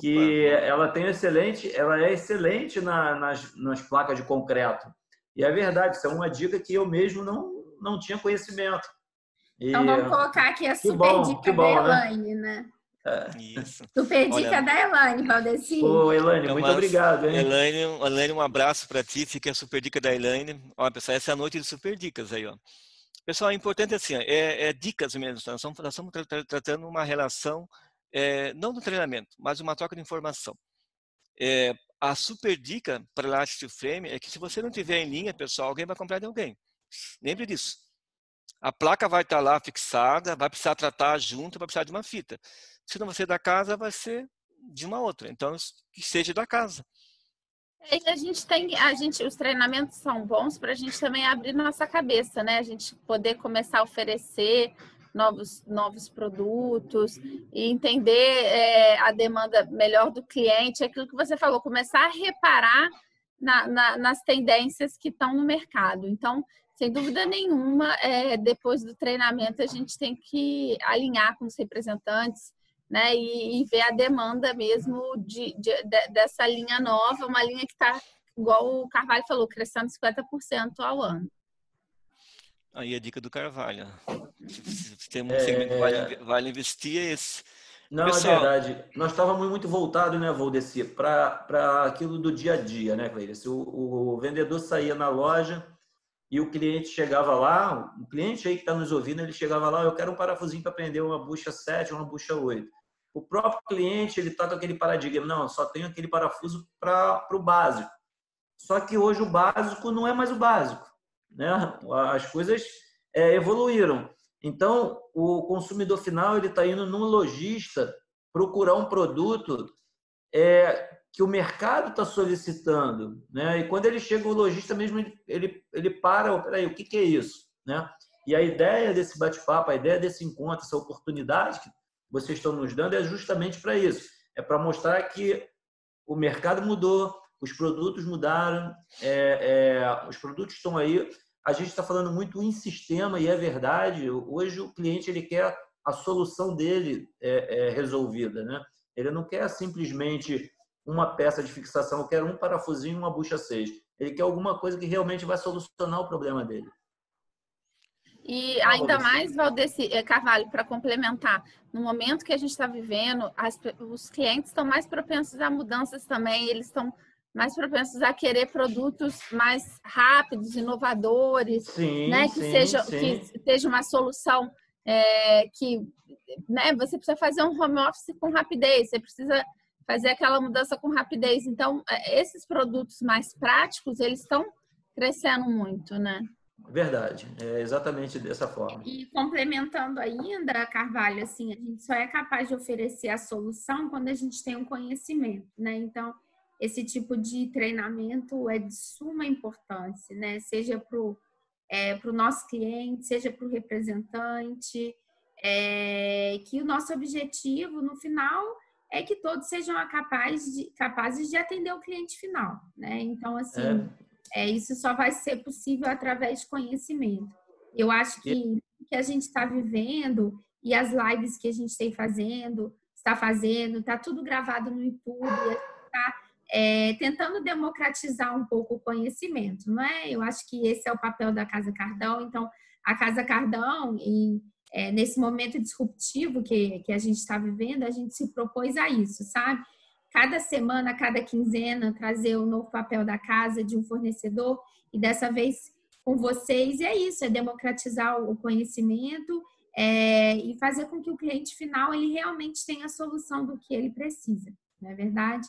que ela é excelente nas placas de concreto. E é verdade, isso é uma dica que eu mesmo não tinha conhecimento. Então vamos colocar aqui a super dica da Elaine, né? Isso. Super dica da Elaine, Valdeci. Elaine, muito obrigado. Hein? Elaine, um abraço para ti, fica a super dica da Elaine. Ó, pessoal, essa é a noite de super dicas aí, ó. Pessoal, é importante assim, dicas mesmo. Nós estamos tratando uma relação, não do treinamento, mas uma troca de informação. A super dica para Large Steel Frame é que se você não tiver em linha, pessoal, alguém vai comprar de alguém. Lembre disso. A placa vai estar lá fixada, vai precisar tratar junto, vai precisar de uma fita. Se não vai ser da casa, vai ser de uma outra. Então, que seja da casa. E os treinamentos são bons para a gente também abrir nossa cabeça, né? A gente poder começar a oferecer novos produtos e entender a demanda melhor do cliente. Aquilo que você falou, começar a reparar nas tendências que estão no mercado. Então, sem dúvida nenhuma, depois do treinamento, a gente tem que alinhar com os representantes, né, e ver a demanda mesmo dessa linha nova, uma linha que está, igual o Carvalho falou, crescendo 50% ao ano. Aí a dica do Carvalho. Se tem um segmento que vale investir, é esse. Não, Pessoal, é verdade. Nós estávamos muito voltados, né, Valdeci, para aquilo do dia a dia, né, Cleide? O vendedor saía na loja e o cliente chegava lá, o cliente aí que está nos ouvindo, ele chegava lá, eu quero um parafusinho para prender uma bucha 7, uma bucha 8. O próprio cliente, ele está com aquele paradigma, não, só tenho aquele parafuso para o básico. Só que hoje o básico não é mais o básico, né? As coisas evoluíram. Então, o consumidor final ele está indo num lojista procurar um produto que o mercado está solicitando, né? E quando ele chega, o lojista mesmo ele para, peraí, o que é isso, né? E a ideia desse bate-papo, a ideia desse encontro, essa oportunidade que vocês estão nos dando é justamente para isso. É para mostrar que o mercado mudou, os produtos mudaram, os produtos estão aí. A gente está falando muito em sistema e é verdade. Hoje o cliente ele quer a solução dele resolvida, né? Ele não quer simplesmente uma peça de fixação, eu quero um parafusinho e uma bucha 6. Ele quer alguma coisa que realmente vai solucionar o problema dele. E ainda mais, Valdeci, Carvalho, para complementar, no momento que a gente está vivendo, os clientes estão mais propensos a mudanças também, eles estão mais propensos a querer produtos mais rápidos, inovadores, sim, né? Que seja uma solução que, né? Você precisa fazer um home office com rapidez, você precisa fazer aquela mudança com rapidez. Então, esses produtos mais práticos, eles estão crescendo muito, né? Verdade, é exatamente dessa forma. E complementando ainda, Carvalho, assim, a gente só é capaz de oferecer a solução quando a gente tem um conhecimento, né? Então, esse tipo de treinamento é de suma importância, né? Seja para o nosso cliente, seja para o representante, que o nosso objetivo, no final, é que todos sejam capazes de atender o cliente final, né? Então, assim... isso só vai ser possível através de conhecimento. Eu acho que a gente está vivendo e as lives que a gente está fazendo, está tudo gravado no YouTube, a gente está tentando democratizar um pouco o conhecimento, não é? Eu acho que esse é o papel da Casa Cardão. Então, a Casa Cardão, nesse momento disruptivo que a gente está vivendo, a gente se propôs a isso, sabe? Cada semana, cada quinzena, trazer o novo papel da casa de um fornecedor e dessa vez com vocês. E é isso, é democratizar o conhecimento e fazer com que o cliente final ele realmente tenha a solução do que ele precisa, não é verdade?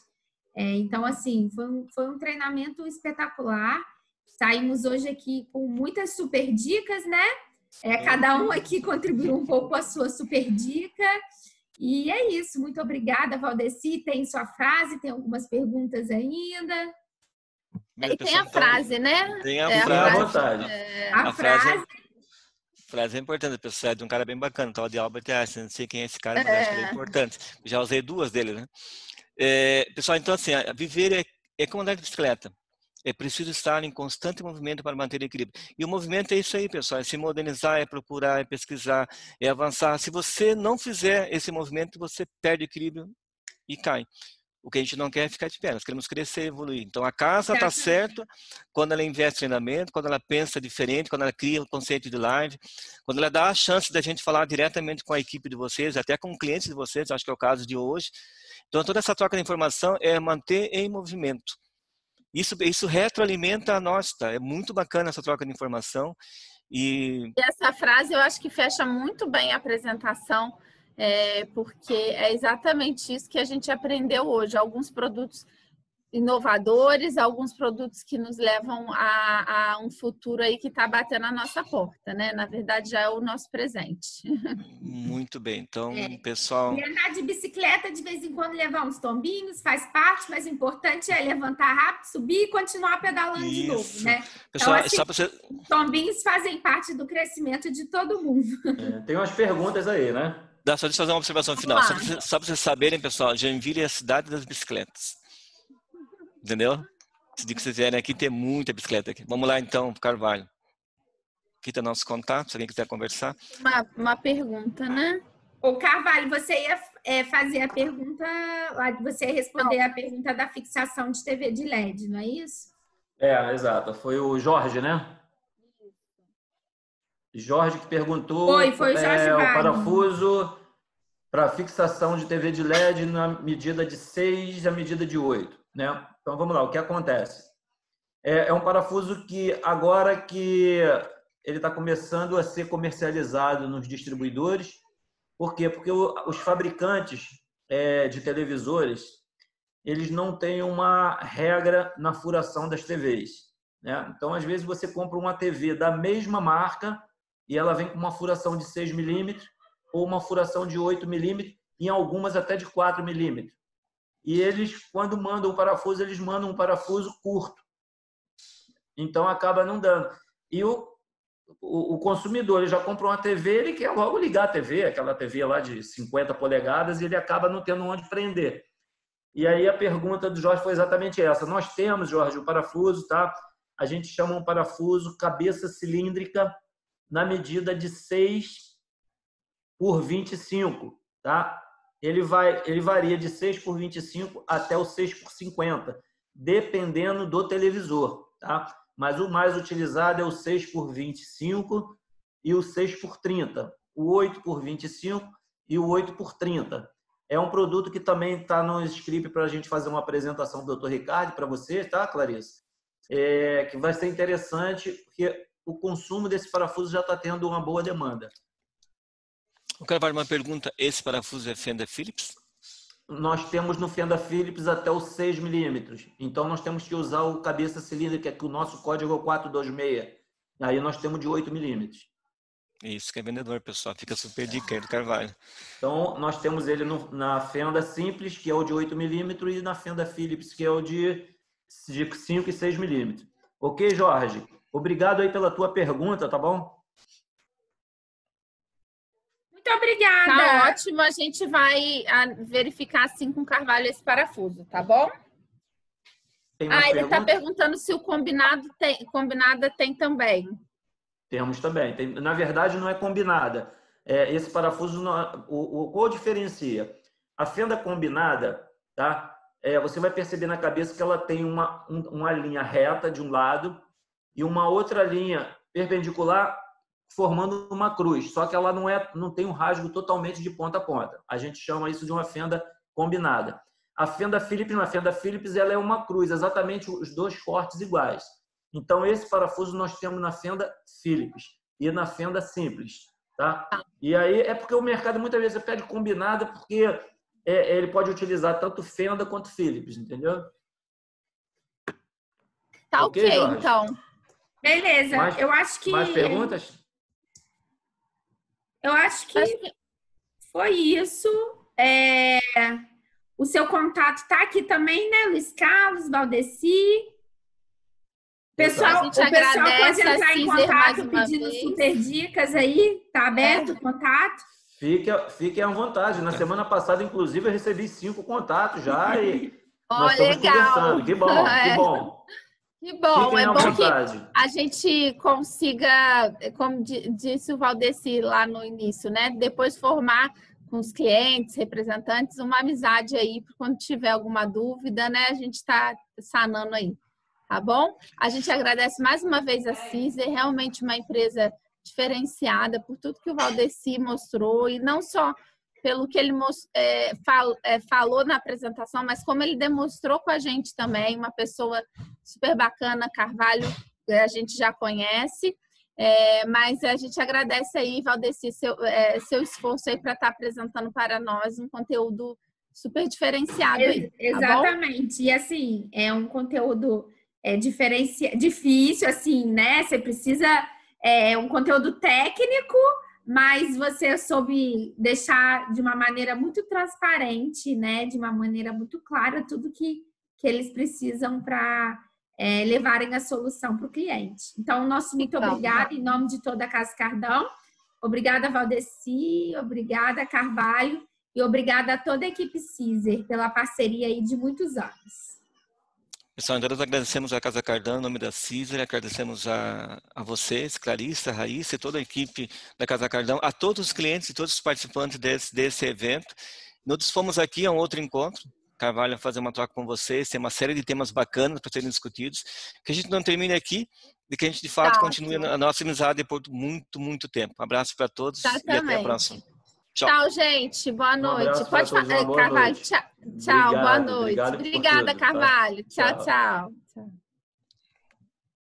Então, assim, foi um treinamento espetacular. Saímos hoje aqui com muitas super dicas, né? Cada um aqui contribuiu um pouco com a sua super dica. E é isso, muito obrigada, Valdeci. Tem sua frase, tem algumas perguntas ainda. E tem a frase, né? Tem a frase. A frase. Frase é importante, pessoal, é de um cara bem bacana, tal de Albert Einstein. Não sei quem é esse cara, mas acho que ele é importante. Já usei duas dele, né? Pessoal, então assim, viver é como andar de bicicleta. É preciso estar em constante movimento para manter o equilíbrio. E o movimento é isso aí, pessoal. É se modernizar, é procurar, é pesquisar, é avançar. Se você não fizer esse movimento, você perde o equilíbrio e cai. O que a gente não quer é ficar de pé. Nós queremos crescer e evoluir. Então, a casa está certa quando ela investe em treinamento, quando ela pensa diferente, quando ela cria o conceito de live, quando ela dá a chance da gente falar diretamente com a equipe de vocês, até com clientes de vocês, acho que é o caso de hoje. Então, toda essa troca de informação é manter em movimento. Isso retroalimenta a nós, tá? É muito bacana essa troca de informação. E essa frase eu acho que fecha muito bem a apresentação, porque é exatamente isso que a gente aprendeu hoje. Alguns produtos inovadores, alguns produtos que nos levam a um futuro aí que está batendo a nossa porta, né? Na verdade, já é o nosso presente. Muito bem. Então, pessoal... E andar de bicicleta, de vez em quando, levar uns tombinhos, faz parte, mas o importante é levantar rápido, subir e continuar pedalando de novo, né? Pessoal, então, assim, só para você... tombinhos fazem parte do crescimento de todo mundo. Tem umas perguntas aí, né? Só deixa eu fazer uma observação final. Só para vocês saberem, pessoal, Joinville é a cidade das bicicletas. Entendeu? Se que vocês vierem aqui, tem muita bicicleta aqui. Vamos lá, então, Carvalho. Aqui está nosso contato, se alguém quiser conversar. Uma pergunta, né? Ô, Carvalho, você ia fazer a pergunta, você ia responder a pergunta da fixação de TV de LED, não é isso? Exato. Foi o Jorge, né? Jorge que perguntou foi o Jorge o parafuso para fixação de TV de LED na medida de 6 a medida de 8, né? Então, vamos lá, o que acontece? É um parafuso que agora que ele está começando a ser comercializado nos distribuidores. Por quê? Porque os fabricantes de televisores, eles não têm uma regra na furação das TVs, né? Então, às vezes, você compra uma TV da mesma marca e ela vem com uma furação de 6 milímetros ou uma furação de 8 milímetros, em algumas até de 4 milímetros. E eles, quando mandam o parafuso, eles mandam um parafuso curto. Então, acaba não dando. E o consumidor, ele já comprou uma TV, ele quer logo ligar a TV, aquela TV lá de 50 polegadas, e ele acaba não tendo onde prender. E aí a pergunta do Jorge foi exatamente essa. Nós temos, Jorge, o parafuso, tá? A gente chama um parafuso cabeça cilíndrica na medida de 6 por 25, tá? Ele varia de 6 por 25 até o 6 por 50, dependendo do televisor, tá? Mas o mais utilizado é o 6 por 25 e o 6 por 30, o 8 por 25 e o 8 por 30. É um produto que também está no script para a gente fazer uma apresentação do Dr. Ricardo para você, tá, Clarice? Que vai ser interessante, porque o consumo desse parafuso já está tendo uma boa demanda. Eu quero fazer uma pergunta. Esse parafuso é Fenda Philips? Nós temos no Fenda Philips até os 6 milímetros. Então, nós temos que usar o cabeça cilíndrica, que o nosso código é o 426. Aí nós temos de 8 milímetros. Isso que é vendedor, pessoal. Fica super dica aí do Carvalho. Então, nós temos ele na Fenda Simples, que é o de 8 milímetros, e na Fenda Philips, que é o de 5 e 6 milímetros. Ok, Jorge? Obrigado aí pela tua pergunta, tá bom? Muito obrigada. Tá ótimo, a gente vai verificar assim com o Carvalho esse parafuso, tá bom? Ele está perguntando se o combinada tem também. Temos também. Na verdade, não é combinada. Esse parafuso, qual diferencia? A fenda combinada, tá? Você vai perceber na cabeça que ela tem uma linha reta de um lado e uma outra linha perpendicular formando uma cruz, só que ela não tem um rasgo totalmente de ponta a ponta. A gente chama isso de uma fenda combinada. A Fenda Philips, ela é uma cruz, exatamente os dois cortes iguais. Então, esse parafuso nós temos na Fenda Philips e na Fenda Simples, tá? E aí é porque o mercado muitas vezes pede combinada, porque ele pode utilizar tanto Fenda quanto Philips, entendeu? Tá ok, então. Beleza. Eu acho que... Mais perguntas? Eu acho que foi isso. O seu contato está aqui também, né? Luiz Carlos, Valdeci. O pessoal pode entrar em contato pedindo super dicas aí. Tá aberto o contato? Fiquem à vontade. Na semana passada, inclusive, eu recebi 5 contatos já e nós estamos conversando. Que bom, que bom. Que bom, Fiquem é à bom vontade. que a gente consiga, como disse o Valdeci lá no início, né? Depois formar com os clientes, representantes, uma amizade aí, quando tiver alguma dúvida, né? A gente está sanando aí, tá bom? A gente agradece mais uma vez a Cizer, realmente uma empresa diferenciada por tudo que o Valdeci mostrou, e não só pelo que ele falou na apresentação, mas como ele demonstrou com a gente também, uma pessoa super bacana. Carvalho a gente já conhece, mas a gente agradece aí, Valdeci, seu esforço aí para estar apresentando para nós um conteúdo super diferenciado aí. Exatamente. Tá, e assim, é um conteúdo difícil, assim, né? Você precisa um conteúdo técnico, mas você soube deixar de uma maneira muito transparente, né? De uma maneira muito clara tudo que eles precisam para levarem a solução para o cliente. Então, nosso muito obrigada em nome de toda a Casa Cardão. Obrigada, Valdeci. Obrigada, Carvalho. E obrigada a toda a equipe Cizer pela parceria aí de muitos anos. Pessoal, então nós agradecemos a Casa Cardão, em nome da Cizer, agradecemos a vocês, Clarissa, Raíssa e toda a equipe da Casa Cardão, a todos os clientes e todos os participantes desse evento. Nós fomos aqui a um outro encontro, Carvalho vai fazer uma troca com vocês, tem uma série de temas bacanas para serem discutidos, que a gente não termine aqui, e que a gente de fato continue a nossa amizade por muito, muito tempo. Um abraço para todos e até a próxima. Tchau, gente. Boa noite. Pode falar, Carvalho. noite. Tchau, boa noite. Obrigada, Carvalho. Tchau, tchau.